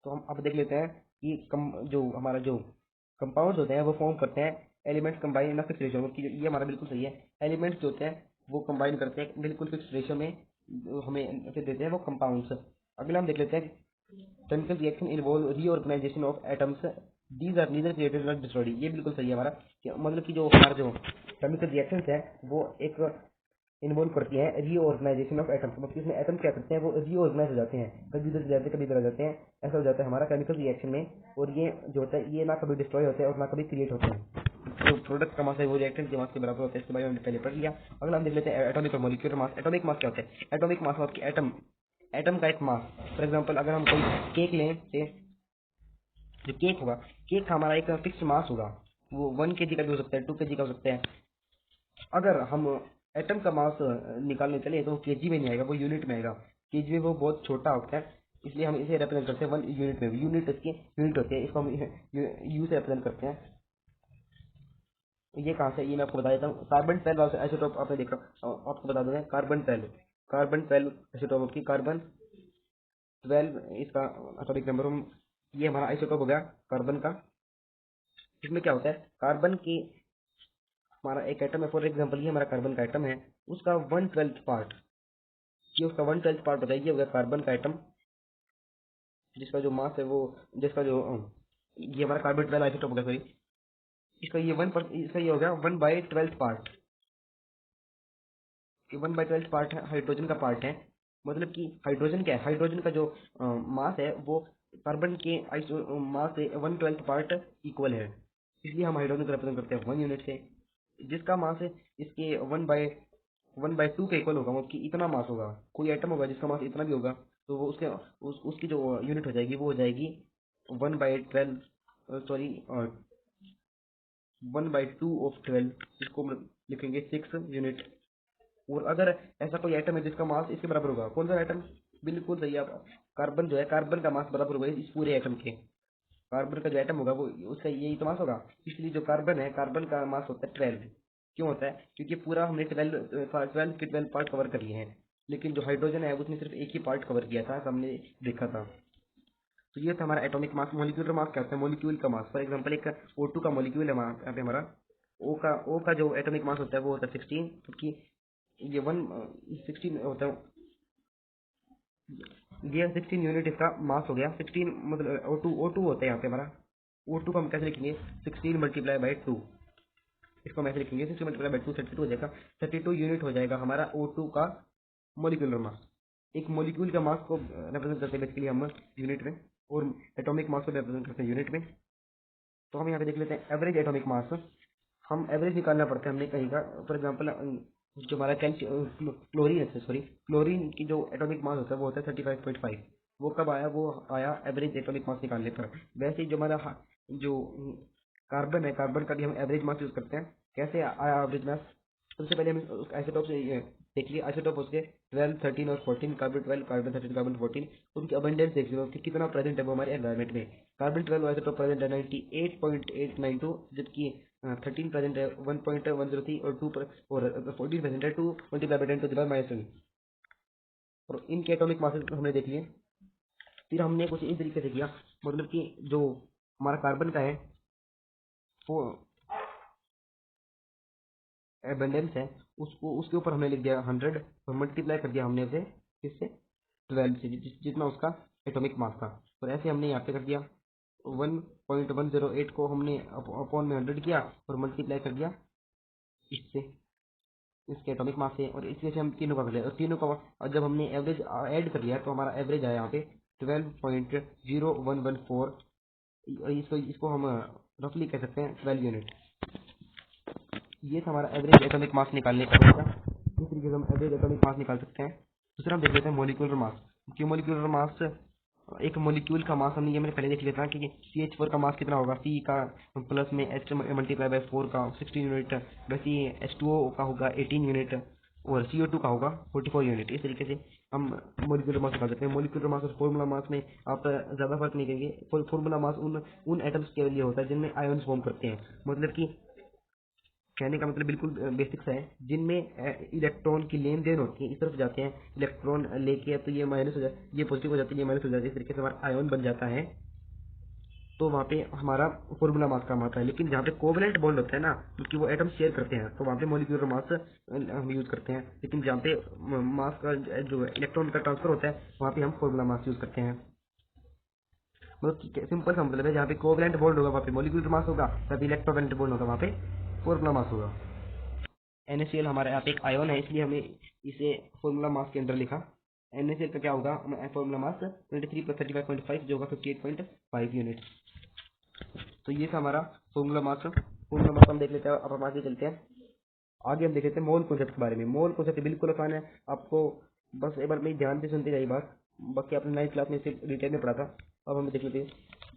तो हम अब देख लेते हैं कि जो हमारा जो कंपाउंड्स होते हैं वो फॉर्म करते हैं elements combine in fix ratio, कि ये हमारा बिल्कुल सही है। एलिमेंट्स जो होते हैं वो कंबाइन करते हैं बिल्कुल फिक्स रेशियो में, हमें ऐसे देते हैं वो कंपाउंड्स। अगला हम देख लेते हैं chemical reaction involve reorganization of atoms, these are neither created not destroyed. ये बिल्कुल सही है हमारा, मतलब कि जो हमारा जो केमिकल रिएक्शंस है वो एक इन्वॉल्व करती है रीऑर्गेनाइजेशन ऑफ एटम्स, मतलब इसमें एटम क्या करते हैं वो रीऑर्गेनाइज हो जाते हैं, कभी इधर जाते हैं कभी इधर आ जाते हैं, ऐसा हो जाता है हमारा केमिकल रिएक्शन में। और ये जो होता है ये ना कभी डिस्ट्रॉय होते हैं और ना कभी क्रिएट होते हैं। जो प्रोडक्ट का मास है वो रिएक्टेंट के मास के बराबर होता है, इसके बारे में हमने पहले पढ़ लिया। अगला हम देख लेते हैं एटॉमिक और मॉलिक्यूलर मास। एटॉमिक मास क्या होता है? एटॉमिक मास आपकी एटम का एक मास। फॉर एग्जाम्पल अगर हम कोई केक लें, से जो केक होगा, केक का हमारा एक फिक्स मास होगा, वो 1 kg का भी हो सकता है, 2 kg का हो सकता है। अगर हम एटम का मास निकालने चले तो वो केजी में नहीं आएगा, वो यूनिट में आएगा। केजी में वो बहुत छोटा होता है, इसलिए हम इसे रिप्रेजेंट करते हैं 1 यूनिट में। यूनिट इसकी यूनिट होती है, इसको हम यू से रिप्रेजेंट करते हैं। ये कहाँ से, ये मैं आपको बता देता हूँ। कार्बन 12 आइसोटोप आपने देखा, आपको बता दूंगा। कार्बन 12 आइसोटोप की कार्बन 12 इसका एटॉमिक नंबर। ये हमारा आइसोटोप हो गया कार्बन का। इसमें क्या होता है, कार्बन की हमारा एक एटम है, फॉर एग्जाम्पल ये हमारा कार्बन का एटम है, उसका 1/12 पार्ट, ये उसका 1/12 पार्ट होता है। ये हो गया कार्बन का एटम, जिसका जो मास है वो, जिसका जो ये हमारा कार्बन 12 आइसोटोप हो गया, सॉरी। इसका ये हो गया 1/12 पार्ट। कि 1/12 पार्ट है, हाइड्रोजन का पार्ट है। मतलब कि हाइड्रोजन क्या है, हाइड्रोजन का जो मास है वो कार्बन के आइसो मास से 1/12 पार्ट इक्वल है, इसलिए हम हाइड्रोजन को रिप्रेजेंट करते हैं 1 यूनिट से। जिसका मास है इसके 1/2 के इक्वल होगा, मतलब कि इतना मास होगा। कोई एटम होगा जिसका मास इतना भी होगा, तो वो उसकी जो यूनिट हो जाएगी वो हो जाएगी 1/12, सॉरी 1/2 of 12, इसको हम लिखेंगे 6 यूनिट। और अगर ऐसा कोई एटम है जिसका मास इसके बराबर होगा, कौन सा एटम? बिल्कुल सही आप, कार्बन जो है, कार्बन का मास बराबर होगा इस पूरे एटम के। कार्बन का जो एटम होगा वो उसका यही तो मास होगा, इसलिए जो कार्बन है, कार्बन का मास होता है 12। क्यों होता है? क्योंकि पूरा हमने 12 के 12 पार्ट कवर कर लिए हैं, लेकिन जो हाइड्रोजन है उसने सिर्फ एक ही पार्ट कवर किया था, हमने देखा था। तो ये था हमारा एटॉमिक मास। मॉलिक्यूलर मास क्या होता है? मॉलिक्यूल का मास। फॉर एग्जांपल एक O2 का मॉलिक्यूल है यहाँ पे हमारा, O का जो एटॉमिक मास होता है वो होता है 16, क्योंकि ये 16 होता है, ये 16 यूनिट इसका मास हो गया। 16 मतलब O2 होता है यहाँ पे हमारा। O2 को हम कैसे लिखेंगे? 16 मल्टीप्लाई बाई 2, इसको हम ऐसे लिखेंगे 16 मल्टीप्लाई बाई 2, 32 हो जाएगा। 32 यूनिट हो जाएगा हमारा O2 का मॉलिक्यूलर मास। एक मॉलिक्यूल का मास को रिप्रेजेंट करते हैं बेसिकली हम यूनिट में, और एटॉमिक मास को रिप्रेजेंट करते हैं यूनिट में। तो हम यहाँ पे देख लेते हैं एवरेज एटॉमिक मास। हम एवरेज निकालना पड़ता है हमने कहीं का। फॉर एग्जांपल जो हमारा क्लोरीन है, सॉरी क्लोरीन की जो एटॉमिक मास होता है वो होता है 35.5। वो कब आया? वो आया एवरेज एटॉमिक मास निकालने पर। वैसे ही जो हमारा जो कार्बन है, कार्बन का भी हम एवरेज मास यूज करते हैं। कैसे आया एवरेज मास? सबसे पहले हम आइसोटोप से देख लिया, आइसोटोप उसके 12, 13 और 14, कार्बन 12, कार्बन 13, कार्बन 14, उनकी अबंडेंस देख लो कि कितना प्रेजेंट है वो हमारे एनवायरमेंट में। कार्बन 12 आइसोटोप प्रेजेंट है 98.892, जबकि 13 प्रेजेंट है 1.103, और 2 और 14 प्रेजेंट है 2 multiply by 10 to the power -7। और इनके एटॉमिक मासेस हमने देख लिए। फिर हमने कुछ इस तरीके से किया, मतलब कि जो हमारा कार्बन का है वो एबंडेंस है, उसको उसके ऊपर हमने लिख दिया 100, और मल्टीप्लाई कर दिया हमने उसे किससे? 12 से, जितना उसका एटॉमिक मास था। और ऐसे हमने यहाँ पे कर दिया 1.108 को हमने अपॉन में 100 किया और मल्टीप्लाई कर दिया इससे, इसके एटॉमिक मास से। और इसमें से हम तीनों का कर लिया, और तीनों का और जब हमने एवरेज ऐड कर लिया तो हमारा एवरेज आया यहाँ पे 12.0114। इसको हम रफली कह सकते हैं 12 यूनिट। ये था हमारा एवरेज एटॉमिक मास निकालने का तरीका। इस तरीके से हम एवरेज एटॉमिक मास निकाल सकते हैं। दूसरा हम देख लेते हैं मॉलिक्यूलर मास। कि मॉलिक्यूलर मास, एक मॉलिक्यूल का मास हमने ये मैंने पहले देख लिया था कि CH4 का मास कितना होगा, C का प्लस में H मल्टीप्लाई बाई 4 का 16 यूनिट, वैसे ही H2O का होगा 18 यूनिट। और CO2 का होगा 44 यूनिट। इस तरीके से हम मोलिकुलर मास निकाल सकते हैं। मोलिकुलर मास और फॉर्मूला मास में आप ज़्यादा फर्क नहीं करेंगे। फॉर्मूला मास उन एटम्स के लिए होता है जिनमें आयन्स फॉर्म करते हैं, मतलब कि कहने का मतलब बिल्कुल बेसिक्स है, जिनमें इलेक्ट्रॉन की लेन देन होती है, इस तरफ जाते हैं इलेक्ट्रॉन लेके, तो ये माइनस हो जाए, ये पॉजिटिव हो जाती है, ये माइनस हो जाती है, इस तरीके से हमारा आयन बन जाता है। तो वहाँ पे हमारा फॉर्मूला मास काम आता है। लेकिन जहाँ पे कोवलेंट बॉन्ड होता है ना, क्योंकि वो एटम शेयर करते हैं, तो वहाँ पे मॉलिक्यूलर मास हम यूज करते हैं। लेकिन जहाँ पे मास का जो इलेक्ट्रॉन का ट्रांसफर होता है, वहाँ पे हम फॉर्मूला मास यूज करते हैं। मतलब सिंपल सा मतलब है, जहाँ पे कोवलेंट बॉन्ड होगा वहाँ पे मॉलिक्यूलर मास होगा, जहाँ पे इलेक्ट्रोवेलेंट बॉन्ड होगा वहाँ पे फॉर्मूला मास होगा। NaCl हमारे यहाँ पे एक आयन है, इसलिए हमें इसे फॉर्मूला मास के अंदर लिखा। NaCl का क्या होगा, फॉर्मूला मास 23 + 35.5 जो होगा 58.5 यूनिट। तो ये था हमारा फॉर्मूला मास। फॉर्मूला मास हम देख लेते हैं। अब हम आगे चलते हैं। आगे हम देख लेते हैं मोल कॉन्सेप्ट के बारे में। मोल कॉन्सेप्ट बिल्कुल आसान है, आपको बस एक बार मेरी ध्यान से सुनते जाइए बात। बाकी आपने 9th क्लास में इसे डिटेल में पढ़ा था। अब हम देख लेते हैं।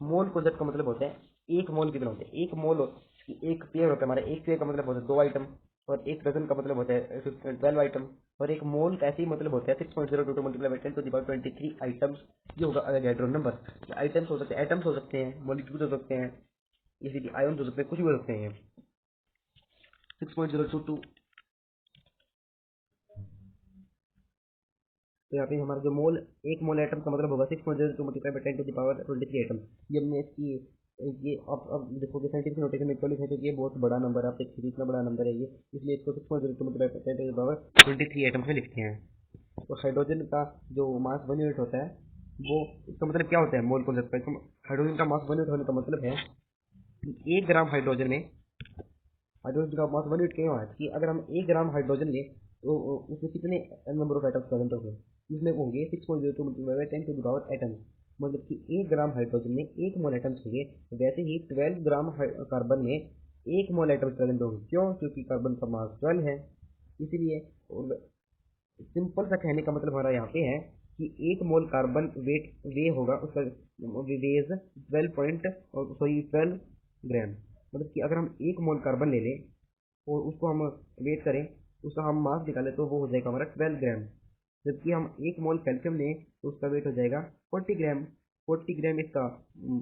मोल कॉन्सेप्ट का मतलब होता है एक मोल कितना होता है। एक मोल एक पेयर होता है हमारा। एक पेयर का मतलब होता है 2 आइटम, और एक डजन का मतलब होता है 12 आइटम, और एक मोल का ऐसे ही मतलब होता है 6.022 × 10⁻23 आइटम्स। ये होगा अवोगाड्रो नंबर। आइटम्स हो सकते हैं, एटम्स हो सकते हैं, मॉलिक्यूल्स हो सकते हैं, जैसे कि आयन्स हो सकते हैं, कुछ भी हो सकते हैं। 6.022। तो यहाँ पे हमारा जो मोल, एक मोल एटम का मतलब होगा 6.02 × 10⁻23 एटम। ये हमने इसकी ये अब देखोगे साइंटिफिक नोटेशन में इक्वल है, क्योंकि ये बहुत बड़ा नंबर है, आप देखिए इतना बड़ा नंबर है ये, इसलिए इसको 6.02 × 10⁻23 एटम में लिखते हैं। तो हाइड्रोजन का जो मास 1 यूनिट होता है, वो इसका मतलब क्या होता है मोल कॉन्सेप्ट का। हाइड्रोजन का मास 1 यूनिट होने का मतलब है कि 1 ग्राम हाइड्रोजन में, हाइड्रोजन का मास 1 यूनिट क्यों है कि अगर हम 1 ग्राम हाइड्रोजन लें तो उसमें कितने नंबर ऑफ एटम्स प्रेजेंट होंगे, इसमें होंगे 6.02 × 10⁻10 एटम। मतलब कि 1 ग्राम हाइड्रोजन में 1 मोल एटम्स होंगे। वैसे ही 12 ग्राम कार्बन में 1 मोल एटम्स प्रेजेंट होंगे। क्यों? क्योंकि कार्बन का मास 12 है। इसीलिए सिंपल सा कहने का मतलब हमारा यहाँ पे है कि 1 मोल कार्बन वेट वे होगा उसका वेज 12 ग्राम। मतलब कि अगर हम 1 मोल कार्बन ले लें और उसको हम वेट करें, उसका हम मास निकालें, तो वो हो जाएगा हमारा 12 ग्राम। जबकि हम 1 मोल कैल्शियम लें तो उसका वेट हो जाएगा 40 ग्राम। 40 ग्राम इसका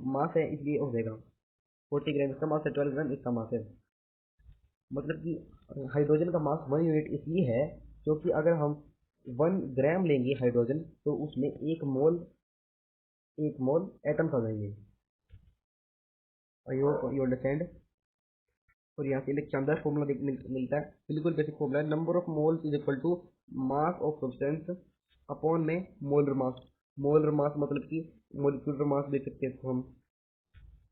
मास है, इसलिए हो जाएगा 40 ग्राम इसका मास है, 12 ग्राम इसका मास है। मतलब कि हाइड्रोजन का मास 1 यूनिट इसलिए है क्योंकि अगर हम 1 ग्राम लेंगे हाइड्रोजन, तो उसमें 1 मोल एटम्स आ जाएंगे। I hope you understand. और यहाँ से एक शानदार फॉर्मूला मिलता है, बिल्कुल बेसिक फॉर्मूला है। Number of moles is equal to mass of substance upon में मोलर मास। मोलर मास मतलब कि मोलिकुलर मास देख सकते हैं इसको हम।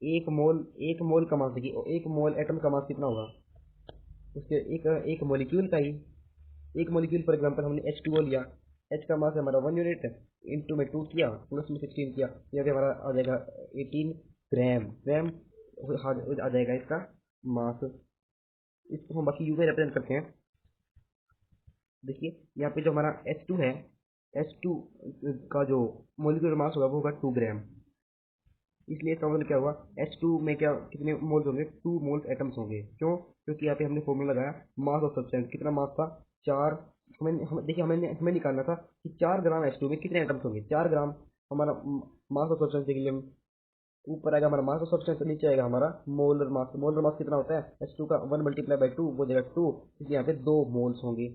एक मोल का मास देखिए, एक मोल एटम का मास कितना होगा उसके एक मोलिक्यूल का ही। एक मोलिक्यूल फॉर एग्जांपल हमने H2O लिया, H का मास है हमारा 1 यूनिट, इंटू में 2 किया, प्लस में 16 किया, यहाँ पे हमारा आ जाएगा 18 ग्राम। ग्राम आ जाएगा इसका मास। इसको हम बाकी यू में रिप्रेजेंट करते हैं। देखिए यहाँ पे जो हमारा H2 है, H2 का जो मोलिकुलर मास होगा वो होगा 2 ग्राम। इसलिए इसका मतलब क्या हुआ, H2 में क्या कितने मोल्स होंगे, 2 मोल्स एटम्स होंगे। क्यों? क्योंकि यहाँ पे हमने फॉर्मूला लगाया मास ऑफ सब्सटेंस। कितना मास था, 4। देखिए हमें निकालना था कि 4 ग्राम H2 में कितने एटम्स होंगे। 4 ग्राम हमारा मास ऑफ सब्सटेंस के लिए ऊपर आएगा हमारा मास ऑफ सब्सटेंस, नीचे आएगा हमारा मोलर मास। मोलर मास कितना होता है H2 का 1 × 2 वो देगा 2, इसलिए यहाँ पे 2 मोल्स होंगे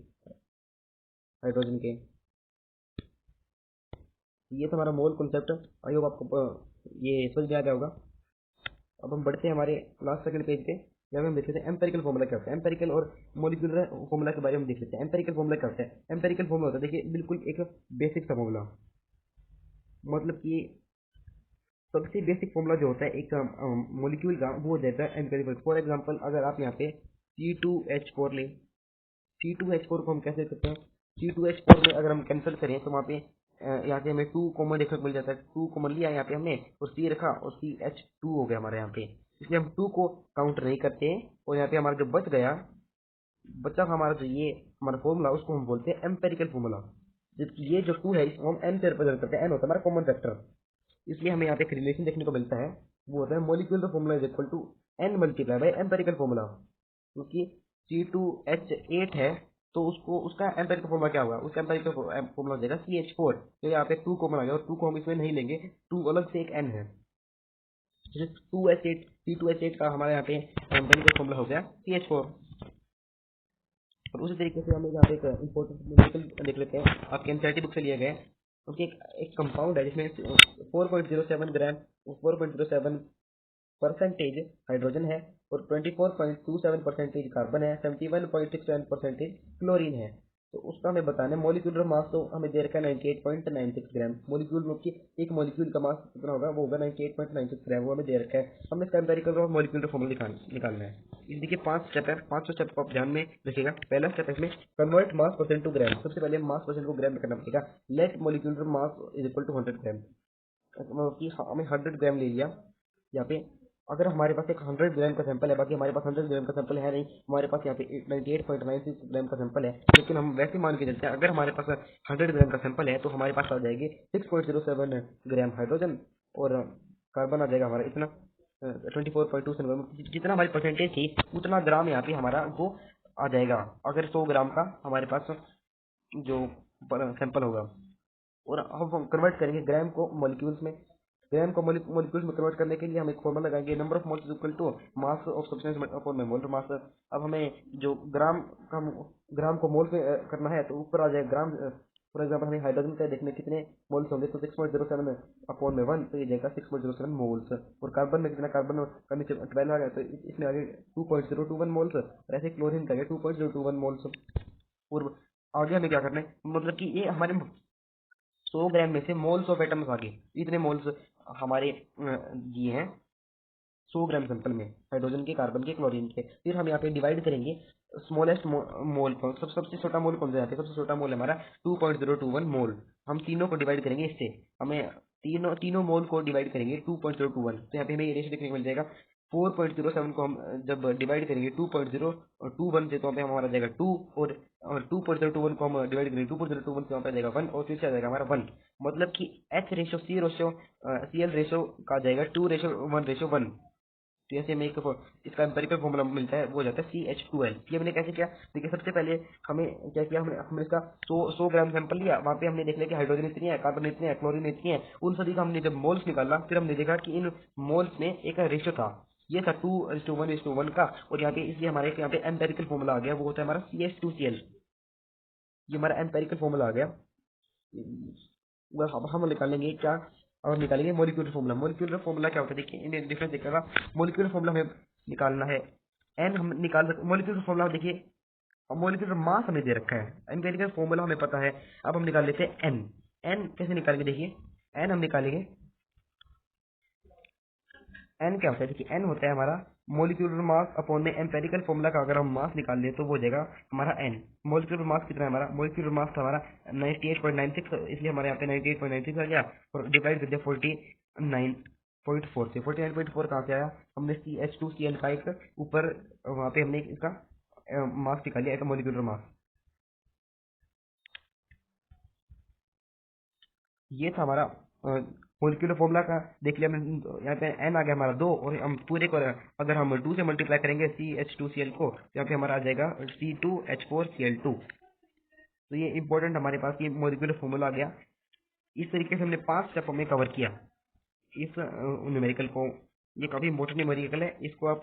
हाइड्रोजन के। ये था हमारा मोल कॉन्सेप्ट। आई होप आपको ये समझ में आ गया होगा। अब हम बढ़ते हैं हमारे लास्ट सेकंड पेज पे, जहाँ हम देख लेते हैं एम्पेरिकल फॉर्मूला क्या होता है। एम्पेरिकल और मॉलिक्यूलर फॉर्मूला के बारे में देख लेते हैं। एम्पेरिकल फॉर्मूला क्या होता है। एम्पेरिकल फॉर्मूला होता है, देखिए बिल्कुल एक बेसिक सा फॉर्मूला, मतलब कि सबसे बेसिक फॉर्मूला जो होता है एक मॉलिक्यूल का, वो देता है एम्पेरिकल। फॉर एग्जांपल अगर आप यहाँ पे C2H4 लें, C2H4 को हम कैसे करते हैं, C2H4 में अगर हम कैंसिल करें तो वहाँ पे यहाँ से हमें 2 कॉमन देखने को मिल जाता है। 2 कॉमन लिया यहाँ पे हमने और C रखा और CH2 हो गया हमारे यहाँ पे, इसलिए हम 2 को काउंट नहीं करते हैं। और यहाँ पे हमारा जो बचा हमारा जो ये हमारा फॉर्मूला, उसको हम बोलते हैं एम्पेरिकल फॉर्मूला। जबकि ये जो 2 है इसको हम n से रिप्रेजेंट करते हैं। n होता है हमारा कॉमन फैक्टर। इसलिए हमें यहाँ पे एक रिलेशन देखने को मिलता है, वो होता है molecular formula is equal to n × empirical formula. क्योंकि C2H8 है तो उसको उसका एम्पेरिकल फॉर्मूला क्या होगा, उसका एम्पेरिकल फॉर्मूला हो जाएगा CH4। तो यहाँ पे 2 कॉमन आ गया और 2 को हम इसमें नहीं लेंगे, 2 अलग से एक N है, जैसे 2H8 C2H8 का हमारे यहाँ पे एम्पेरिकल फॉर्मूला हो गया CH4। और उसी तरीके से हम यहाँ पे एक इम्पोर्टेंट न्यूमेरिकल देख लेते हैं, आपके एनसीईआरटी बुक से लिया गया है। क्योंकि एक कंपाउंड है जिसमें 4.07 ग्राम 4.07 परसेंटेज हाइड्रोजन है और 24.27 परसेंटेज कार्बन है, 71.67 परसेंटेज क्लोरीन है। तो उसका हमें बताना है मॉलिक्यूलर मास, तो हमें दे रखा है 98.96 ग्राम। मॉलिक्यूल की एक मॉलिक्यूल का मास कितना होगा, वो होगा 98.96 ग्राम, वो हमें दे रखा है। हमें इसका एम्पेरिकल मॉलिक्यूलर फॉर्मूला निकालना है। इस देखिए 5 स्टेप है, 5 स्टेप को आप ध्यान में रखिएगा। पहला स्टेप है इसमें convert mass percent to gram. सबसे पहले मास परसेंट को ग्राम में करना पड़ेगा। Let molecular mass is equal to 100 gram, मतलब कि हमें 100 ग्राम ले लिया यहाँ पे। अगर हमारे पास एक 100 ग्राम का सैंपल है, बाकी हमारे पास 100 ग्राम का सैंपल है नहीं, हमारे पास यहाँ पे 98.96 ग्राम का सैंपल है, लेकिन हम वैसे मान के चलते हैं अगर हमारे पास 100 ग्राम का सैंपल है तो हमारे पास आ जाएगी 6.07 ग्राम हाइड्रोजन और कार्बन आ जाएगा हमारा इतना 24.27 ग्राम। जितना हमारी परसेंटेज थी उतना ग्राम यहाँ पे हमारा वो आ जाएगा अगर 100 ग्राम का हमारे पास जो सैंपल होगा। और अब हम कन्वर्ट करेंगे ग्राम को मॉलिक्यूल्स में। ग्राम को मॉलिक्यूल्स में कन्वर्ट करने के लिए हम एक फॉर्मूला लगाएंगे, number of moles is equal to mass of substance upon molar mass. अब हमें जो ग्राम को मोल में करना है तो ऊपर आ जाए ग्राम। फॉर एग्जांपल हमें हाइड्रोजन का देखने कितने मोल्स होंगे, तो 6.07 अपॉन में 1, तो ये जाएगा 6.07 मोल्स। और कार्बन में कितना, कार्बन का नीचे 12 आ गया तो इसमें आ गया 2.021 मोल्स। और ऐसे क्लोरीन का 2.021 मोल्स। और आगे हमें क्या करना है, मतलब कि ये हमारे 100 ग्राम में से मोल्स ऑफ एटम्स आ गए, इतने मोल्स हमारे ये हैं 100 ग्राम सैंपल में, हाइड्रोजन के, कार्बन के, क्लोरीन के। फिर हम यहाँ पे डिवाइड करेंगे स्मॉलेस्ट मोल को। सबसे छोटा मोल कौन सा है, सबसे छोटा मोल है हमारा 2.021 मोल। हम तीनों को डिवाइड करेंगे इससे, हमें तीनों मोल को डिवाइड करेंगे 2.021, तो यहाँ पे हमें ये रेशियो देखने को मिल जाएगा। 4.07 को हम जब डिवाइड करेंगे 2.021 से, तो वहाँ पे हमारा जाएगा 2, और 2.021 को हम डिवाइड करेंगे 2.021 से, वहाँ पे आ जाएगा 1, और फिर से आ जाएगा हमारा 1। मतलब कि H रेशो CL रेशो का आ जाएगा 2:1:1। तो ऐसे में एक इसका एम्पेरिकल फॉर्मूला मिलता है, वो हो जाता है CH2L। ये हमने कैसे किया, देखिए सबसे पहले हमें क्या किया, हमने इसका 100 ग्राम सैंपल लिया, वहाँ पे हमने देख लिया कि हाइड्रोजन इतनी है, कार्बन इतनी है, क्लोरीन इतनी है। उन सभी का हमने जब मोल्स निकाला, फिर हमने देखा कि इन मोल्स में एक रेशियो था, ये था 2:1:1 का। और यहाँ पे इसलिए हमारे यहाँ पे एम्पेरिकल फॉर्मूला आ गया, वो होता है हमारा CH2Cl। ये हमारा एम्पेरिकल फॉर्मूला आ गया। अब हम निकालेंगे क्या, और निकालेंगे मॉलिक्यूलर फॉर्मूला। मॉलिक्यूलर फॉर्मूला क्या होता है, देखिए इन्हें डिफरेंस देखिएगा। मॉलिक्यूलर फॉर्मूला हमें निकालना है एन, हम निकाल सकते मॉलिक्यूलर फॉर्मूला देखिए। मॉलिक्यूलर मास हमें दे रखा है, एम्पिरिकल फॉर्मूला हमें पता है। अब हम निकाल लेते हैं एन। एन कैसे निकालेंगे, देखिए एन हम निकालेंगे, एन क्या होता है, देखिए एन होता है हमारा मोलिक्यूलर मास अपॉन में एम्पेरिकल फॉर्मूला का अगर हम मास निकाल लें तो वो हो जाएगा हमारा एन। मोलिक्यूलर मास कितना है हमारा, मोलिक्यूलर मास था हमारा 98.96, इसलिए हमारे यहाँ पे 98.96 आ गया। और डिवाइड कर दिया 49.4 से। 49.4 कहाँ से आया, हमने CH2Cl का एक ऊपर वहाँ पे हमने इसका मास निकाल लिया, मोलिक्यूलर मास। ये था हमारा मोलिक्यूलर फॉर्मूला का, देख लिया हमने। यहाँ पे एन आ गया हमारा 2, और हम पूरे को अगर हम 2 से मल्टीप्लाई करेंगे CH2Cl को, तो यहाँ पे हमारा आ जाएगा C2H4Cl2। तो ये इंपॉर्टेंट हमारे पास ये मोलिक्यूलर फॉर्मूला आ गया। इस तरीके से हमने 5 स्टेप में कवर किया इस न्यूमेरिकल को। ये काफ़ी इंपॉर्टेंट न्यूमेरिकल है, इसको आप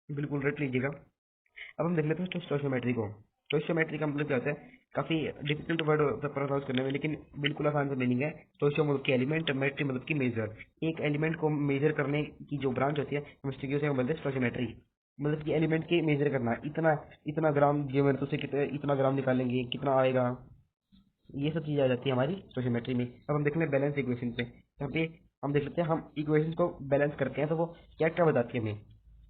बिल्कुल रट लीजिएगा। अब हम देख लेते हैं स्टोइशियोमेट्री को। स्टोइशियोमेट्री का मतलब क्या होता है, काफ़ी डिफिकल्ट वर्ड प्रोनाउंस करने में, लेकिन बिल्कुल आसान से मीनिंग है। स्टोइशियो मतलब कि एलिमेंट, मेट्री मतलब कि मेजर। एक एलिमेंट को मेजर करने की जो ब्रांच होती है केमिस्ट्री की, उसे हम बोलते हैं स्टोइशियोमेट्री। मतलब कि एलिमेंट के मेजर करना, इतना इतना ग्राम ज्योमेट्री से कितना इतना ग्राम निकालेंगे, कितना आएगा, ये सब चीज़ आ जाती है हमारी स्टोइशियोमेट्री में। अब हम देख लें बैलेंस इक्वेशन पे। यहाँ पे हम देख लेते हैं, हम इक्वेशन को बैलेंस करते हैं तो वो क्या क्या बताती है हमें।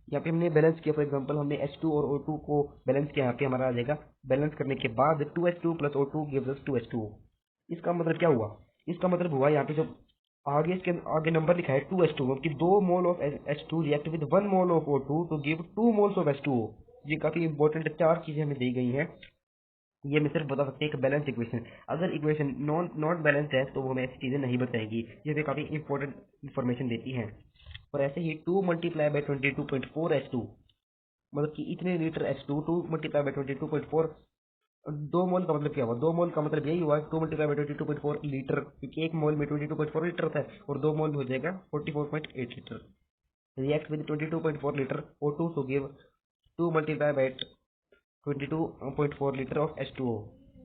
यहाँ पे हमने बैलेंस किया, फॉर एग्जांपल हमने H2 और O2 को बैलेंस किया, यहाँ पे हमारा आ जाएगा बैलेंस करने के बाद 2H2 plus O2 gives us 2H2O। इसका मतलब क्या हुआ, इसका मतलब हुआ यहाँ पे जब आगे इसके आगे नंबर लिखा है 2H2, कि 2 mole of H2 react with 1 mole of O2 to give 2 moles of H2O। ये काफी इंपॉर्टेंट 4 चीजें हमें दी गई हैं, ये मैं सिर्फ बता सकते हैं एक बैलेंस इक्वेशन। अगर इक्वेशन नॉट बैलेंस्ड है तो वो हमें ऐसी चीज़ें नहीं बताएगी, ये भी काफ़ी इंपॉर्टेंट इन्फॉर्मेशन देती हैं। और ऐसे ही 2 मल्टीप्लाई बाई 22.4 H2, मतलब कि इतने लीटर H2, 2 मल्टीप्लाई बाई 22.4 दो मोल का मतलब क्या हुआ? दो मोल का मतलब यही हुआ, 2 × 22.4 लीटर, क्योंकि एक मोल में 22.4 लीटर होता है और दो मोल हो जाएगा 44.8 litre. React with 22.4 litre O2 to give 2 × 22.4 litre of H2O।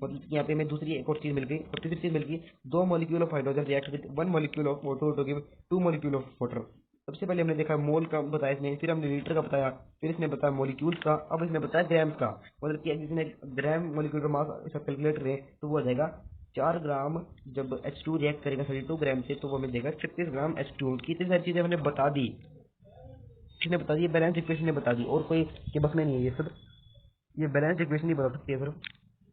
मतलब कि यहाँ पे हमें दूसरी एक और चीज मिल गई और तीसरी चीज मिल गई, 2 molecule of hydrogen react with 1 molecule of O2 to give 2 molecule of water. सबसे पहले हमने देखा मोल का बताया इसने, फिर हमने लीटर का बताया, फिर इसने बताया मॉलिक्यूल्स का, अब इसने बताया ग्राम्स का। मतलब कि जिसने ग्राम मॉलिक्यूल का मास इसका कैलकुलेट करें तो वो आ जाएगा 4 ग्राम। जब H2 रिएक्ट करेगा 32 ग्राम से तो वो हमें देगा 36 ग्राम H2O। की इतनी सारी चीजें हमने बता दी, किसने बता दी? बैलेंस इक्वेशन ने बता दी, और कोई के बस में नहीं है ये सब। ये बैलेंस इक्वेशन ही बता सकती है सिर्फ।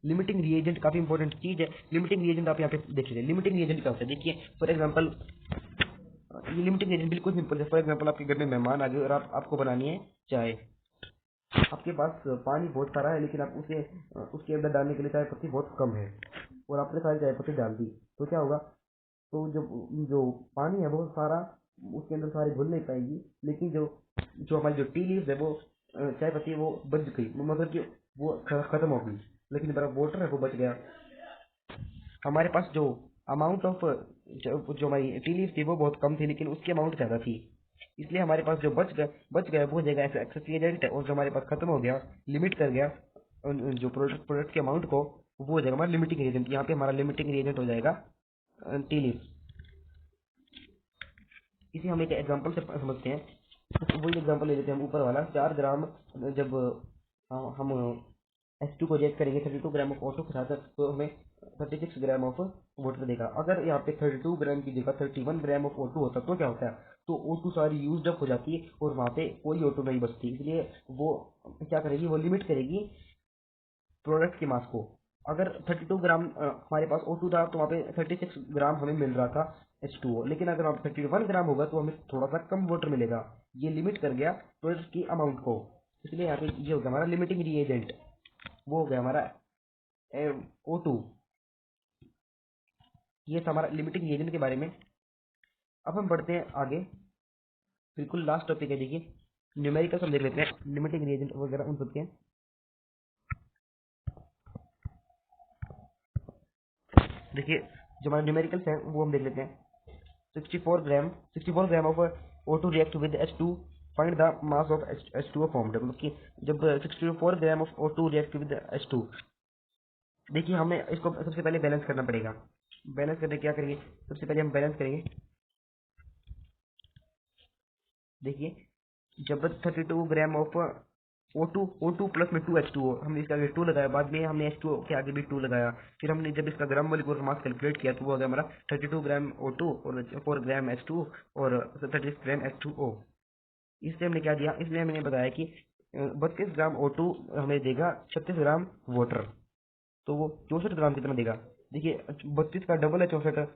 लिमिटिंग रिएजेंट काफी इंपॉर्टेंट चीज है। लिमिटिंग रिएजेंट आप यहाँ पे देख लीजिए, लिमिटिंग रिएजेंट क्या होता है देखिए। फॉर एग्जांपल ये लिमिटिंग रिएजेंट बिल्कुल सिंपल है। फॉर एग्जांपल आपके घर में मेहमान आ गए और आपको बनानी है चाय। आपके पास पानी बहुत सारा है लेकिन आप उसे उसके अंदर डालने के लिए चाय पत्ती बहुत कम है और आपने सारी चाय पत्ती डाल दी, तो क्या होगा? तो जो जो पानी है वो सारा उसके अंदर सारी घुल नहीं पाएगी, लेकिन जो जो हमारी जो टी लीव्स है वो चाय पत्ती वो बच गई, मतलब कि वो खत्म हो गई, लेकिन मेरा वाटर है वो बच गया। हमारे पास जो अमाउंट ऑफ जो हमारी टी लीव्स थी वो बहुत कम थी लेकिन उसकी अमाउंट ज़्यादा थी, इसलिए हमारे पास जो बच गया वो हो जाएगा एक्सेस एजेंट। और जो हमारे पास खत्म हो गया, लिमिट कर गया जो प्रोडक्ट के अमाउंट को, वो हो जाएगा हमारा लिमिटिंग एजेंट। यहाँ पे हमारा लिमिटिंग एजेंट हो जाएगा टी लीव्स। इसे हम एक एग्जांपल से समझते हैं। तो वही एग्जांपल ले लेते हैं हम, ऊपर वाला 4 ग्राम। जब हम H2 को रिएक्ट करेंगे 32 ग्राम ऑफ O2 के साथ, तो हमें 36 ग्राम ऑफ वाटर देगा। अगर यहाँ पे 32 ग्राम की जगह 31 ग्राम ऑफ O2 होता तो क्या होता है? तो O2 सारी यूज अप हो जाती है और वहाँ पे कोई O2 नहीं बचती, इसलिए वो क्या करेगी? वो लिमिट करेगी प्रोडक्ट के मास को। अगर 32 ग्राम हमारे पास O2 था तो वहाँ पे 36 ग्राम हमें मिल रहा था H2O, लेकिन अगर वहाँ पे 31 ग्राम होगा तो हमें थोड़ा सा कम वाटर मिलेगा। ये लिमिट कर गया प्रोडक्ट की अमाउंट को, इसलिए यहाँ पे ये हो गया हमारा लिमिटिंग रिएजेंट। वो हो गया हमारा O2। ये था हमारा लिमिटिंग रिएजेंट के बारे में। अब हम बढ़ते हैं आगे, बिल्कुल लास्ट टॉपिक है देखिए, न्यूमेरिकल्स हम देख लेते हैं लिमिटिंग रिएजेंट वगैरह उन सबके। देखिए जो हमारे न्यूमेरिकल्स हैं वो हम देख लेते हैं। 64 gram of O2 react with H2, find the mass of H2O formed. मतलब कि जब 64 gram of O2 react with H2, देखिए हमें इसको सबसे पहले बैलेंस करना पड़ेगा। बैलेंस करने क्या करेंगे? सबसे पहले हम बैलेंस करेंगे। देखिए जब 32 ग्राम ऑफ O2 प्लस में 2H2O, हमने इसके आगे 2 लगाया, बाद में हमने H2O के आगे भी 2 लगाया, फिर हमने जब इसका ग्राम मोलिकुलर मास कैलकुलेट किया तो वो हो गया हमारा 32 ग्राम O2 और 4 ग्राम H2 और 36 ग्राम H2O। इससे हमने क्या दिया? इसलिए हमने बताया कि 32 ग्राम O2 हमें देगा 36 ग्राम वाटर, तो वो 64 ग्राम कितना देगा? देखिए 32 का डबल है 64,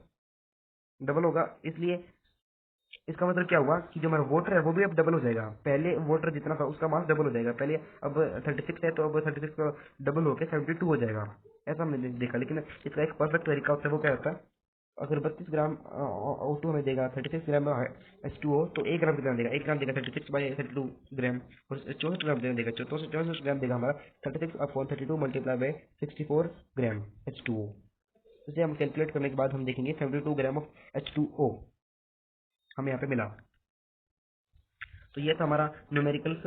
डबल होगा, इसलिए इसका मतलब क्या हुआ कि जो हमारा वाटर है वो भी अब डबल हो जाएगा। पहले वाटर जितना था उसका मास डबल हो जाएगा, पहले अब 36 है तो अब 36 का डबल होकर 72 हो जाएगा। ऐसा हमने देखा, लेकिन इसका एक परफेक्ट तरीका होता है, वो क्या होता है? अगर 32 ग्राम O2 हमें देगा 36 ग्राम H2O, तो 1 ग्राम कितना देगा? 1 ग्राम देगा 36/32 ग्राम, और 64 ग्राम देगा 64 ग्राम देगा हमारा 36/32 मल्टीप्लाई बाई 64 ग्राम H2O। इसे हम कैलकुलेट करने के बाद हम देखेंगे 72 ग्राम ऑफ H2O हमें यहाँ पे मिला। तो ये था हमारा न्यूमेरिकल्स।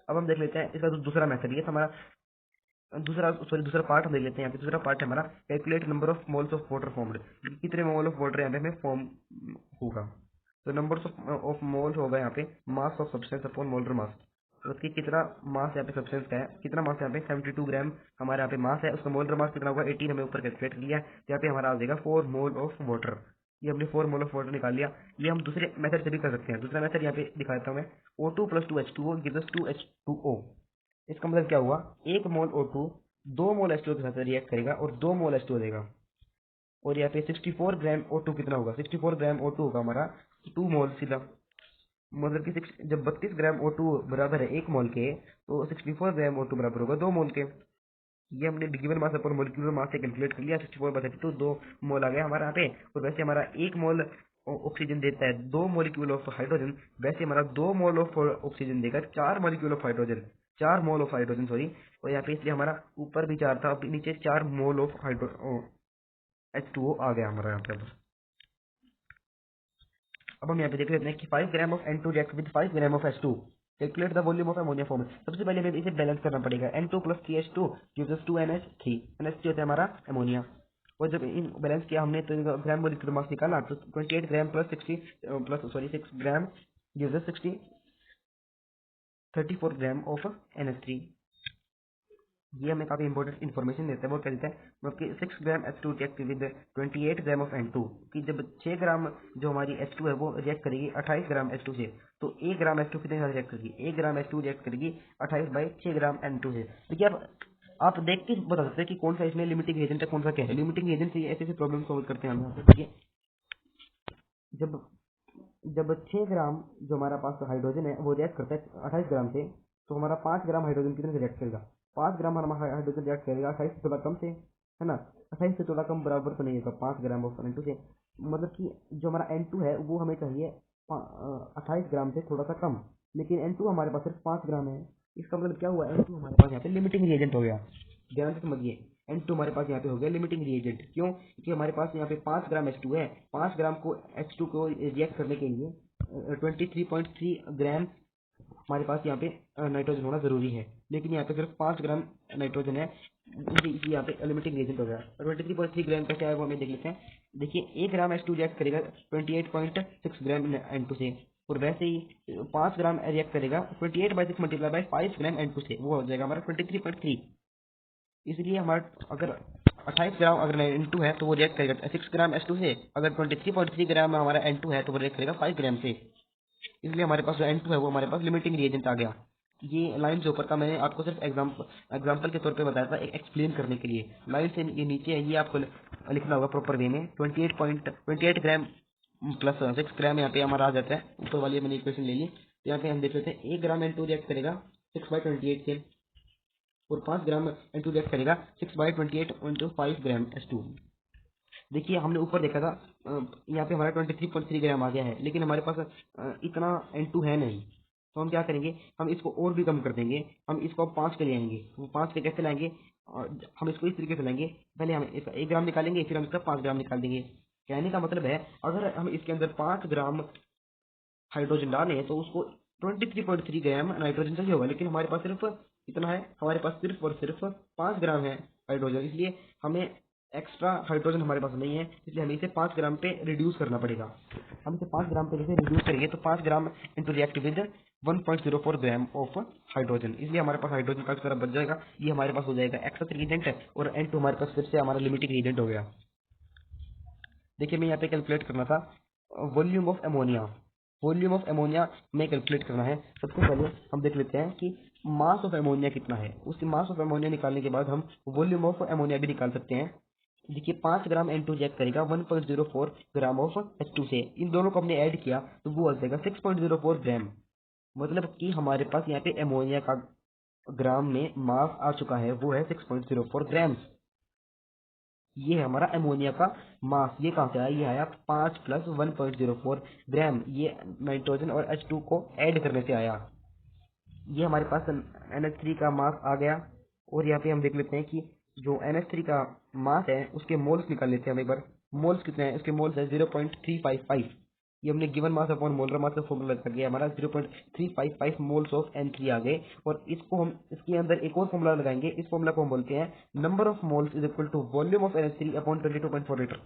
अब हम देख लेते हैं इसका दूसरा मेथड। ये था हमारा दूसरा पार्ट हम देख लेते हैं। यहाँ पे दूसरा पार्ट है हमारा calculate number of moles of water formed, कितने मोल ऑफ वाटर यहाँ पे हमें फॉर्म होगा। तो नंबर्स ऑफ मोल्स होगा यहाँ पे मास ऑफ सब्सटेंस अपॉन मोलर मास, तो उसकी कितना मास यहाँ पे सब्सटेंस का है, कितना मास यहाँ पे 72 ग्राम हमारे यहाँ पे मास है, उसका मोलर मास कितना होगा 18 हमें ऊपर कैलकुलेट कर लिया है। यहाँ पे हमारा आ जाएगा 4 मोल ऑफ वाटर। ये हमने 4 मोल ऑफ वाटर निकाल लिया। ये हम दूसरे मेथड से भी कर सकते हैं। दूसरा मेथड यहाँ पे दिखा देता हूँ मैं। O2 plus 2H2O gives us 2H2O। इसका मतलब क्या हुआ? 1 मोल O2 2 मोल H2O के साथ रिएक्ट करेगा और 2 मोल H2O देगा। और यहाँ पे 64 ग्राम O2 कितना होगा? 64 ग्राम O2 होगा हमारा 2 मोल सीधा। मतलब कि जब 32 ग्राम O2 बराबर है 1 मोल के, तो 64 ग्राम O2 बराबर होगा 2 मोल के। ये हमने given mass upon molecular mass से कैलकुलेट कर लिया। 64/32 2 मोल आ गया हमारा यहाँ पे। और वैसे हमारा 1 मोल ऑक्सीजन देता है 2 मॉलिक्यूल ऑफ हाइड्रोजन, वैसे हमारा 2 मोल ऑफ ऑक्सीजन देगा 4 molecule of hydrogen. 4 mole of hydrogen, sorry, और यहाँ पे इसलिए हमारा ऊपर भी 4 था, अब नीचे 4 मोल ऑफ हाइड्रो H2O आ गया हमारा यहाँ पे। अब हम यहाँ पे देख लेते हैं कि 5 gram of N2 react with 5 gram of H2, calculate the volume of ammonia form. सबसे पहले हमें इसे बैलेंस करना पड़ेगा। N2 plus 3H2 gives us 2NH3, NH3 होता है हमारा अमोनिया। और जब इन बैलेंस किया हमने तो इनका ग्राम मोलिकुलर मास निकाला, तो 28 gram plus 60 plus sorry 6 gram gives us 34 gram of NH3। ये हमें काफी इंपॉर्टेंट इन्फॉर्मेशन देता है। वो कहते हैं मतलब कि 6 ग्राम H2 react with 28 gram of N2, कि जब 6 ग्राम जो हमारी H2 है वो रिएक्ट करेगी 28 ग्राम H2 से, तो 1 ग्राम H2 कितने साथ रिएक्ट करेगी? 1 ग्राम H2 रिएक्ट करेगी 28 बाई 6 ग्राम N2 से। देखिए आप देख के बता सकते हैं कि कौन सा इसमें लिमिटिंग एजेंट है, कौन सा क्या है। लिमिटिंग एजेंट से ऐसे ऐसे प्रॉब्लम सॉल्व करते हैं हम यहाँ पे। देखिए जब जब 6 ग्राम जो हमारा पास हाइड्रोजन है वो रिएक्ट करता है 28 ग्राम से, तो हमारा 5 ग्राम हाइड्रोजन कितने से रिएक्ट करेगा? 5 ग्राम हमारा हाइड्रोजन रिएक्ट करेगा 28 से थोड़ा कम से, है ना। 28 से थोड़ा कम बराबर तो नहीं होगा 5 ग्राम ऑफ N2 से, मतलब कि जो हमारा N2 है वो हमें चाहिए 28 ग्राम से थोड़ा सा कम, लेकिन N2 हमारे पास सिर्फ 5 ग्राम है। इसका मतलब क्या हुआ? N2 हमारे पास यहाँ पे लिमिटिंग रिएजेंट हो गया। ध्यान से समझिए, N2 हमारे पास यहाँ पे हो गया लिमिटिंग रिएजेंट। क्यों? क्योंकि हमारे पास यहाँ पे 5 ग्राम H2 है। 5 ग्राम को H2 को रिएक्ट करने के लिए 23.3 ग्राम हमारे पास यहाँ पे नाइट्रोजन होना जरूरी है, लेकिन यहाँ पे सिर्फ 5 ग्राम नाइट्रोजन है, इसलिए यहाँ पे लिमिटिंग रिएजेंट हो गया। 23.3 ग्राम कैसे आया वो हमें देख लेते हैं। देखिए 1 ग्राम H2 रिएक्ट करेगा 28.6 ग्राम N2 से, और वैसे ही 5 ग्राम रिएक्ट करेगा 28/6 मल्टीप्लाई बाई 5 ग्राम N2 से, वो हो जाएगा हमारा 23.3। इसलिए हमारा अगर 28 ग्राम अगर N2 है तो वो रिएक्ट करेगा 6 ग्राम H2 से, अगर 23.3 ग्राम हमारा N2 है तो वो रिएक्ट करेगा 5 ग्राम से। इसलिए हमारे पास जो N2 है वो हमारे पास लिमिटिंग रिएजेंट आ गया। ये लाइन जो ऊपर का मैंने आपको सिर्फ एग्जाम्पल के तौर पे बताया था, एक एक्सप्लेन करने के लिए। लाइन से ये नीचे है, ये आपको लिखना होगा प्रॉपर वे में। 28 ग्राम प्लस 6 ग्राम यहाँ पे हमारा आ जाता है। ऊपर वाली मैंने इक्वेशन ले ली, तो यहाँ पे हम देख लेते हैं 1 ग्राम N2 रिएक्ट करेगा 6/28 से, और 5 ग्राम N2 रिएक्ट करेगा 6/28 इंटू 5 ग्राम H2। देखिए हमने ऊपर देखा था यहाँ पे हमारा 23.3 ग्राम आ गया है, लेकिन हमारे पास इतना N2 है नहीं, तो हम क्या करेंगे, हम इसको और भी कम कर देंगे। हम इसको 5 पे ले आएंगे। वो 5 पे कैसे लाएंगे? और हम इसको इस तरीके से लाएंगे, पहले हम इसका 1 ग्राम निकालेंगे, फिर हम इसका 5 ग्राम निकाल देंगे। कहने का मतलब है अगर हम इसके अंदर 5 ग्राम हाइड्रोजन डाले तो उसको 23.3 ग्राम नाइट्रोजन चाहिए होगा, लेकिन हमारे पास सिर्फ इतना है, हमारे पास सिर्फ और सिर्फ 5 ग्राम है हाइड्रोजन। इसलिए हमें एक्स्ट्रा हाइड्रोजन हमारे पास नहीं है, इसलिए हमें इसे 5 ग्राम पे रिड्यूस करना पड़ेगा। हम इसे 5 ग्राम पे जैसे रिड्यूस करेंगे तो 5 gram into react with 1.04 gram of hydrogen, इसलिए हमारे पास हाइड्रोजन का तरह बच जाएगा। ये हमारे पास हो जाएगा एक्सेस रिएजेंट है, और N2 हमारे पास फिर से हमारा लिमिटिंग रिएजेंट हो गया। देखिए मैं यहाँ पे कैलकुलेट करना था volume of ammonia. Volume of ammonia में कैलकुलेट करना है। सबसे पहले हम देख लेते हैं कि मास ऑफ अमोनिया कितना है। उसकी मास ऑफ अमोनिया निकालने के बाद हम वॉल्यूम ऑफ अमोनिया भी निकाल सकते हैं। देखिए 5 ग्राम N2 रिएक्ट करेगा 1.04 ग्राम ऑफ H2 से, इन दोनों को हमने ऐड किया तो वो आ जाएगा 6.04 ग्राम। मतलब कि हमारे पास यहाँ पे अमोनिया का ग्राम में मास आ चुका है, वो है 6.04 ग्राम। ये है हमारा अमोनिया का मास। ये कहाँ से आया? ये आया 5 प्लस 1.04 ग्राम, ये नाइट्रोजन और H2 को ऐड करने से आया। ये हमारे पास NH3 का मास आ गया। और यहाँ पे हम देख लेते हैं कि जो NH3 का मास है उसके मोल्स निकाल लेते हैं हम एक बार। मोल्स कितने हैं? उसके मोल्स है 0.355। ये हमने गिवन मास अपॉन मोलर मास का फॉर्मूला लगा गया, हमारा 0.355 मोल्स ऑफ N3 आ गए। और इसको हम इसके अंदर एक और फॉर्मूला लगाएंगे। इस फॉर्मूला को हम बोलते हैं number of moles is equal to volume of NH3 upon 22.4 litre.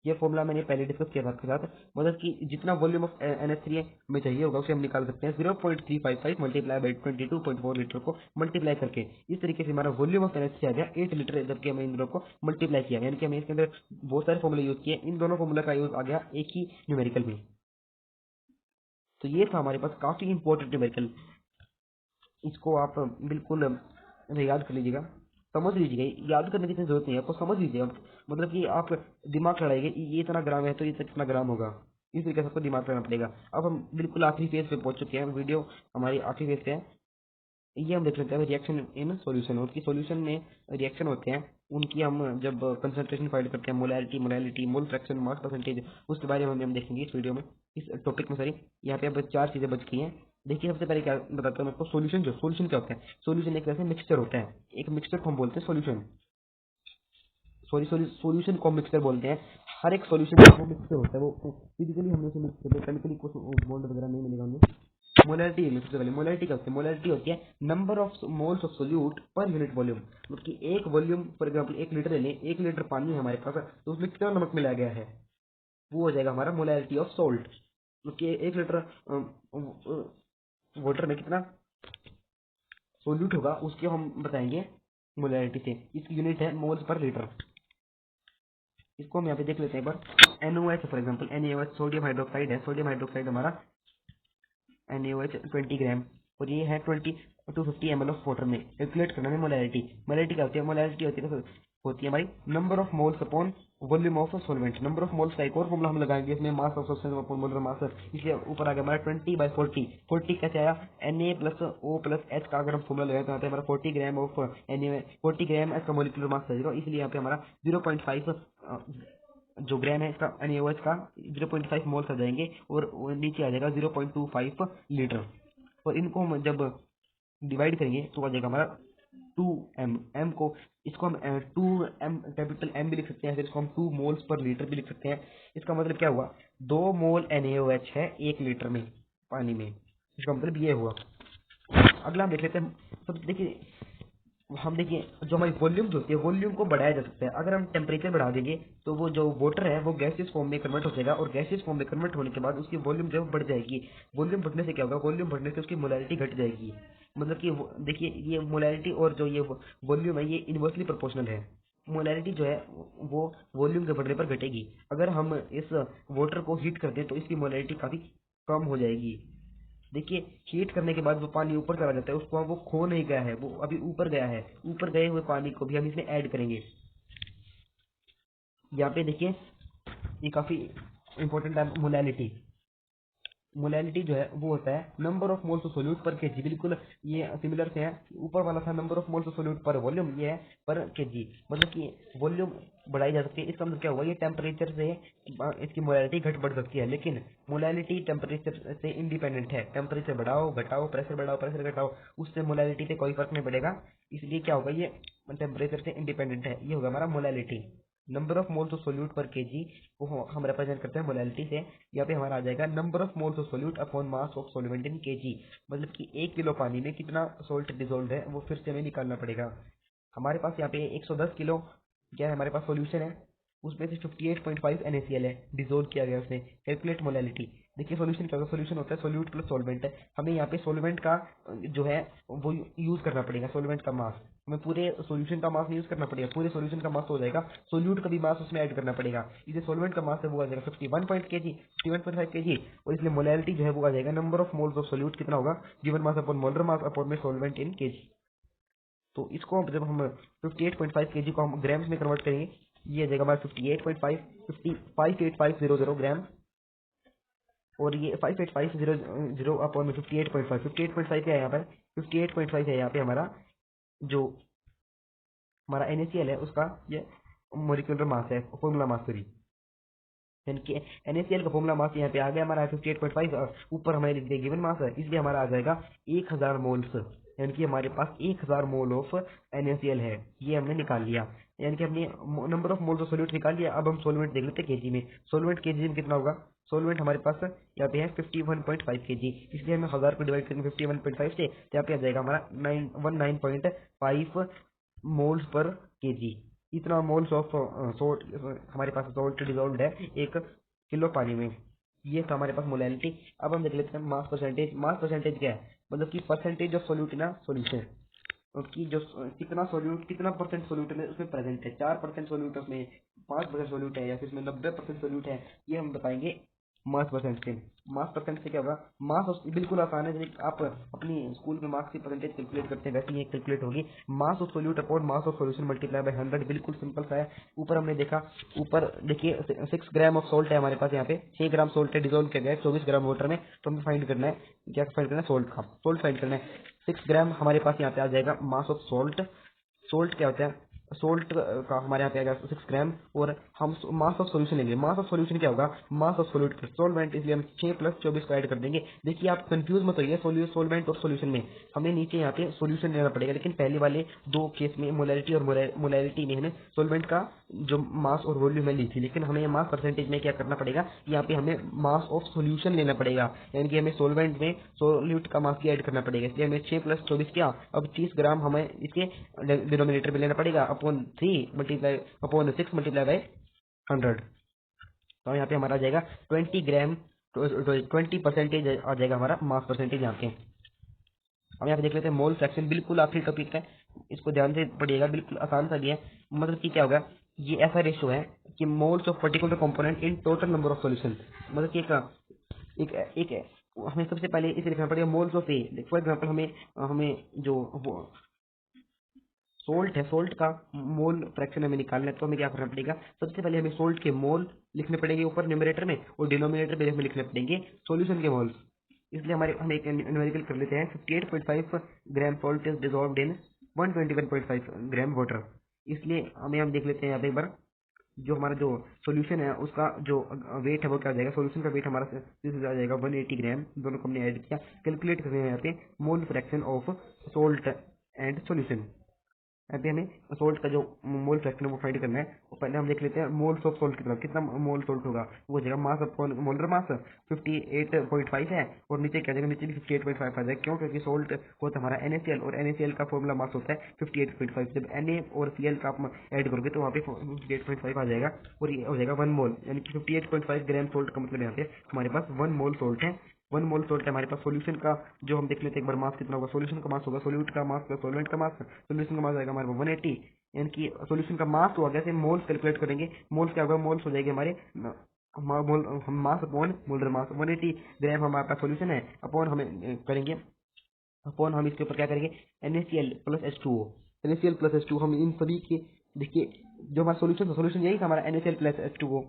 ये फॉर्मूला मैंने पहले डिस्कस किया था आपके साथ। मतलब कि जितना वॉल्यूम ऑफ NH3 में चाहिए होगा उसे हम निकाल सकते हैं 0.355 मल्टीप्लाई बाई 22.4 लीटर को मल्टीप्लाई करके। इस तरीके से हमारा वॉल्यूम ऑफ NH3 आ गया 8 लीटर, जबकि हमने इन दोनों को मल्टीप्लाई किया, यानी कि हमें इसके अंदर बहुत सारे फॉर्मूले यूज किए, इन दोनों फॉर्मूला का यूज आ गया एक ही न्यूमेरिकल में। तो ये था हमारे पास काफी इंपॉर्टेंट न्यूमेरिकल। इसको आप बिल्कुल याद कर लीजिएगा, समझ लीजिएगा। याद करने की इतनी जरूरत नहीं है, आपको समझ लीजिएगा। मतलब कि आप दिमाग लड़ाइएगा, ये इतना ग्राम है तो ये इतना ग्राम होगा, इस तरीके से आपको दिमाग लगाना पड़ेगा। अब हम बिल्कुल आखिरी फेज पे पहुंच चुके हैं, वीडियो हमारी आखिरी फेज पे है। ये हम देख लेते हैं रिएक्शन इन सॉल्यूशन। उसकी सॉल्यूशन में रिएक्शन होते हैं, उनकी हम जब कंसंट्रेशन फाइंड करते हैं, molarity, molality, mole fraction, mass percentage, उसके बारे में हम देखेंगे इस वीडियो में, इस टॉपिक में। सॉरी, यहाँ पे अब 4 चीजें बच गई हैं। देखिए सबसे पहले क्या बताता हूँ मैं आपको, सोल्यूशन क्या होता है। सोल्यूशन एक तरह से मिक्सचर होता है, एक मिक्सचर को हम बोलते हैं सोल्यूशन। सोल्यूशन को मिक्सचर बोलते हैं। हर एक सोल्यूशन का वो मिक्सचर होता है, वो फिजिकली हमने उसे मिक्स करते हैं, केमिकली कुछ बॉन्ड वगैरह नहीं मिलेगा हमें। मोलैरिटी है सबसे पहले। मोलैरिटी क्या होती है? मोलैरिटी होती है number of moles of solute per unit volume. मतलब कि एक वॉल्यूम, फॉर एग्जाम्पल 1 लीटर ले लें, 1 लीटर पानी है हमारे पास, तो उसमें कितना नमक मिलाया गया है, वो हो जाएगा हमारा मोलैरिटी ऑफ सोल्ट। मतलब कि 1 लीटर वाटर में कितना सोल्यूट होगा उसके हम बताएंगे मोलैरिटी से। इसकी यूनिट है मोल्स पर लीटर। इसको हम यहाँ पे देख लेते हैं एक बार। NaOH for example, NaOH sodium hydroxide है। सोडियम हाइड्रोक्साइड हमारा NaOH 20 ग्राम, और ये है 250 ml ऑफ वाटर में। कैलकुलेट करना है मोलैरिटी। मोलैरिटी क्या होती है? मोलैरिटी होती है हमारी number of moles upon volume of solvent. Number of moles का एक और फॉर्मूला हम लगाएंगे इसमें, मास ऑफ सब्सटेंस अपॉन मोलर मास। इसलिए ऊपर आ गया हमारा 20/40। 40 कैसे आया? Na+O+H का अगर हम फॉर्मूला लगाए तो यहाँ पे हमारा 40 gram of Na, 40 gram H का मोलिकुलर मास रहेगा। इसलिए यहाँ पे हमारा 0.5 जो ग्राम है इसका NaOH का 0.5 मोल्स आ जाएंगे, और नीचे आ जाएगा 0.25 लीटर। और इनको हम जब डिवाइड करेंगे तो आ जाएगा हमारा 2m। m को, इसको हम 2m कैपिटल M भी लिख सकते हैं, फिर इसको हम 2 मोल्स पर लीटर भी लिख सकते हैं। इसका मतलब क्या हुआ? 2 मोल NaOH है 1 लीटर में पानी में। इसका मतलब ये हुआ। अगला हम देख लेते हैं। सब देखिए, हम देखिए जो हमारी वॉल्यूम जो होती है, वॉल्यूम को बढ़ाया जा सकता है। अगर हम टेम्परेचर बढ़ा देंगे तो वो जो वाटर है वो गैसियस फॉर्म में कन्वर्ट हो जाएगा, और गैसियस फॉर्म में कन्वर्ट होने के बाद उसकी वॉल्यूम जो है बढ़ जाएगी। वॉल्यूम बढ़ने से क्या होगा? वॉल्यूम बढ़ने से उसकी मोलैरिटी घट जाएगी। मतलब कि देखिए ये मोलैरिटी और जो ये वॉल्यूम है ये इनवर्सली प्रोपोर्शनल है। मोलैरिटी जो है वो वॉल्यूम के बढ़ने पर घटेगी। अगर हम इस वाटर को हीट कर दें तो इसकी मोलैरिटी काफी कम हो जाएगी। देखिए हीट करने के बाद वो पानी ऊपर चला जाता है, उसको वो खो नहीं गया है, वो अभी ऊपर गया है। ऊपर गए हुए पानी को भी हम इसमें ऐड करेंगे। यहाँ पे देखिए ये काफी इंपॉर्टेंट है मोलैलिटी। मोलैलिटी जो है वो होता है number of moles of solute पर केजी। बिल्कुल ये सिमिलर से है। ऊपर वाला था number of moles of solute पर वॉल्यूम, ये है पर केजी। मतलब कि वॉल्यूम बढ़ाई जा सकती है। इसका मतलब क्या हुआ? ये टेम्परेचर से इसकी मोलैलिटी घट बढ़ सकती है, लेकिन मोलैलिटी टेम्परेचर से इंडिपेंडेंट है। टेम्परेचर बढ़ाओ घटाओ, प्रेशर बढ़ाओ प्रेशर घटाओ, उससे मोलैलिटी पे कोई फर्क नहीं पड़ेगा। इसलिए क्या होगा? ये टेम्परेचर से इंडिपेंडेंट है। ये होगा हमारा molality. Number of moles of solute पर केजी को हम रिप्रेजेंट करते हैं मोलैलिटी से। यहाँ पे हमारा आ जाएगा number of moles of solute upon mass of solvent in KG. मतलब कि 1 किलो पानी में कितना सोल्ट डिजोल्व है वो फिर से हमें निकालना पड़ेगा। हमारे पास यहाँ पे 110 किलो क्या है हमारे पास सॉल्यूशन है, उसमें से 58.5 NaCl है, डिजोल्व किया गया उसने। Calculate molality. देखिए सॉल्यूशन क्या होगा? सॉल्यूशन होता है सोल्यूट प्लस सॉल्वेंट है। हमें यहाँ पे सॉल्वेंट का जो है वो यूज करना पड़ेगा, सॉल्वेंट का मास। हमें पूरे सॉल्यूशन का मास नहीं यूज करना पड़ेगा, पूरे सॉल्यूशन का मास हो जाएगा, सोल्यूट का भी मास उसमें ऐड करना पड़ेगा। इसे सॉल्वेंट का मास है वो आ जाएगा 51.5 kg। और इसलिए मोलैलिटी जो है वो आ जाएगा number of moles of solute कितना होगा, given mass upon molar mass upon में सॉल्वेंट इन केजी। तो इसको जब हम 58.5 kg को हम ग्राम्स में कन्वर्ट करेंगे, ये आ जाएगा हमारा 58.5 ग्राम। और ये 58,500 अपॉन में 58.5, 58.5 क्या है यहाँ पर? 58.5 है यहाँ पे हमारा जो हमारा NaCl है उसका ये मोलिकुलर मास है, फॉर्मूला मास सॉरी। यानी कि NaCl का फॉर्मूला मास यहाँ पे आ गया हमारा 58.5, ऊपर हमारे लिख दिया गिवन मास है, इसलिए हमारा आ जाएगा 1000 मोल्स। यानी कि हमारे पास 1000 मोल ऑफ NaCl है, ये हमने निकाल लिया। यानी कि हमने number of moles of solute निकाल लिया। अब हम सोलवेंट देख लेते हैं केजी में। सोलवेंट केजी में कितना होगा? सोलवेंट हमारे पास यहाँ पे है 51.5 kg, इसलिए हमें 1000 को डिवाइड करेंगे 51.5 से, तो यहाँ पे आ जाएगा हमारा 19.5 मोल्स पर केजी। इतना मोल्स ऑफ सोल्ट हमारे पास सोल्ट डिजोल्व है 1 किलो पानी में। ये था हमारे पास मोलैलिटी। अब हम देख लेते हैं मास परसेंटेज। मास परसेंटेज क्या है? मतलब कि percentage of solute in a solution, कि जो कितना सोल्यूट, कितना परसेंट सोल्यूट में उसमें प्रेजेंट है। 4% सोल्यूट उसमें, 5% सोल्यूट है, या फिर इसमें 90% सोल्यूट है, ये हम बताएंगे मास परसेंट से। मास परसेंट से क्या होगा? मास बिल्कुल आसान है, जैसे आप अपनी स्कूल में मार्क्स की परसेंटेज कैलकुलेट करते हैं वैसे ही कैलकुलेट होगी। Mass of solute upon mass of solution multiply by 100, बिल्कुल सिंपल सा है। ऊपर हमने देखा, ऊपर देखिए 6 ग्राम ऑफ सोल्ट है हमारे पास, यहाँ पे 6 ग्राम सोल्ट है, डिजोल्व किया गया है 24 ग्राम वाटर में। तो हमें फाइंड करना है, क्या फाइंड करना है? सोल्ट का, सोल्ट फाइंड करना है। 6 ग्राम हमारे पास यहाँ पे आ जाएगा मास ऑफ सोल्ट। सोल्ट क्या होता है? सोल्ट का हमारे यहाँ पे आएगा 6 ग्राम, और हम मास ऑफ सॉल्यूशन लेंगे। मास ऑफ सॉल्यूशन क्या होगा, मास ऑफ सोल्यूट सॉल्वेंट, इसलिए हम 6 + 24 को ऐड कर देंगे। देखिए आप कंफ्यूज मत होइए सोल्वेंट और सॉल्यूशन में, हमें नीचे यहाँ पे सॉल्यूशन लेना पड़ेगा, लेकिन पहले वाले दो केस में मोलैरिटी और मोलैरिटी में हमें सॉल्वेंट का जो मास और वॉल्यूम है ली थी, लेकिन हमें मास परसेंटेज में क्या करना पड़ेगा, यहाँ पे हमें मास ऑफ सॉल्यूशन लेना पड़ेगा, यानी कि हमें सॉल्वेंट में सोल्यूट का मास भी ऐड करना पड़ेगा। इसलिए हमें 6 + 24 क्या, अब 30 ग्राम हमें इसके डिनोमिनेटर में लेना पड़ेगा, upon 3 multiply upon 6 multiply by 100। तो यहाँ पे हमारा आ जाएगा 20 ग्राम, 20% आ जाएगा हमारा मास परसेंटेज यहाँ पे। हम यहाँ पे देख लेते हैं मोल फ्रैक्शन, बिल्कुल आखिरी टॉपिक है, इसको ध्यान से पढ़िएगा, बिल्कुल आसान सा भी है। मतलब कि क्या होगा, ये ऐसा रेशो है कि moles of particular component in total number of solution. मतलब कि एक हमें सबसे पहले इसे लिखना पड़ेगा moles of A. For example हमें हमें जो सोल्ट है, सोल्ट का मोल फ्रैक्शन हमें निकालना है, तो हमें क्या करना पड़ेगा, सबसे पहले हमें सोल्ट के मोल लिखने पड़ेंगे ऊपर न्यूमरेटर में, और डिनोमिनेटर पे हमें लिखने पड़ेंगे सॉल्यूशन के मोल्स। इसलिए हमारे हम एक न्यूमेरिकल कर लेते हैं, 58.5 gram salt is dissolved in 121.5 gram water. इसलिए हम देख लेते हैं यहाँ पे एक बार, जो हमारा जो सॉल्यूशन है उसका जो वेट है वो क्या आ जाएगा, सॉल्यूशन का वेट हमारा आ जाएगा 180 ग्राम, दोनों को हमने ऐड किया। कैलकुलेट करते हैं यहाँ पे mole fraction of salt and solution. अभी हमें सोल्ट का जो मोल फ्रैक्शन है वो फाइंड करना है। तो पहले हम देख लेते हैं मोल्स ऑफ सोल्ट कितना, कितना मोल सोल्ट होगा, वो हो जाएगा मास अपॉन मोलर मास 58.5 है, और नीचे क्या जाएगा, नीचे भी 58.5 आ जाएगा। क्यों, क्योंकि सोल्ट होता है हमारा NaCl, और NaCl का फॉर्मूला मास होता है 58.5। जब Na और Cl का आप ऐड करोगे तो वहाँ पे 58.5 आ जाएगा, और ये हो जाएगा 1 मोल, यानी कि 58.5 ग्राम सोल्ट का मतलब यहाँ पे हमारे पास 1 मोल सोल्ट है। 1 मोल सोल्ट है हमारे पास। सॉल्यूशन का जो हम देख लेते हैं एक बार, मास कितना होगा, सॉल्यूशन का मास होगा सोल्यूट का मास प्लस सॉल्वेंट का मास, सॉल्यूशन का मास आएगा हमारे पास 180, यानी कि सॉल्यूशन का मास तो आ गया, से मोल्स कैलकुलेट करेंगे, मोल्स क्या होगा, मोल्स हो जाएंगे हमारे मास अपॉन मोलर मास। 180 ग्राम हमारे पास सॉल्यूशन है, अपॉन हमें करेंगे, अपॉन हम इसके ऊपर क्या करेंगे, NaCl + H2O, NaCl + H2O, हम इन सभी के देखिए, जो हमारा सॉल्यूशन यही था हमारा NaCl + H2O,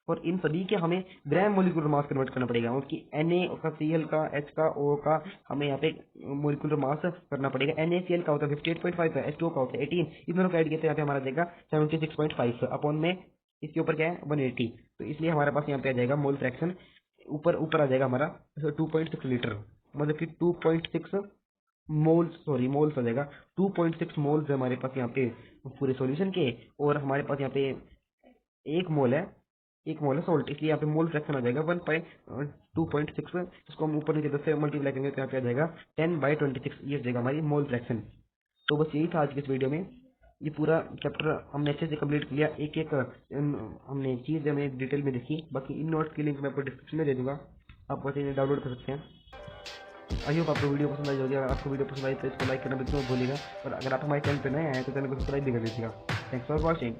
और इन सभी के हमें ग्राम मोलिकुलर मास कन्वर्ट करना पड़ेगा, उसकी Na का, Cl का, H का, O का हमें यहाँ पे मोलिकुलर मास करना पड़ेगा। NaCl का होता है 58.5 है, H2O का होता है 18, इन दोनों का ऐड किया तो यहाँ पे हमारा जाएगा 76.5 अपॉन में इसके ऊपर क्या है 180। तो इसलिए हमारे पास यहाँ पे आ जाएगा मोल फ्रैक्शन, ऊपर आ जाएगा हमारा 2.6 लीटर, मतलब कि 2.6 मोल्स आ जाएगा। 2.6 मोल्स है हमारे पास यहाँ पे पूरे सॉल्यूशन के, और हमारे पास यहाँ पे एक मोल है सोल्ट, इसलिए यहाँ पे मोल फ्रैक्शन आ जाएगा 2.6। इसको हम ऊपर नीचे 10 से मल्टीप्लाई करेंगे तो यहाँ पे आ जाएगा 10/26, ये हो जाएगा हमारी मोल फ्रैक्शन। तो बस यही था आज की इस वीडियो में, ये पूरा चैप्टर हमने अच्छे से कंप्लीट किया, एक एक हमने चीज़ हमें डिटेल में देखी। बाकी इन नोट्स की लिंक मैं आपको डिस्क्रिप्शन में दे दूंगा, आप वैसे इन्हें डाउनलोड कर सकते हैं। आई होप आपको वीडियो पसंद आई होगी। अगर आपको वीडियो पसंद आई तो इसको लाइक करना बिल्कुल मत भूलिएगा, और अगर आप हमारे चैनल पर नए आए तो चैनल को सब्सक्राइब भी कर दीजिएगा। Thanks for watching.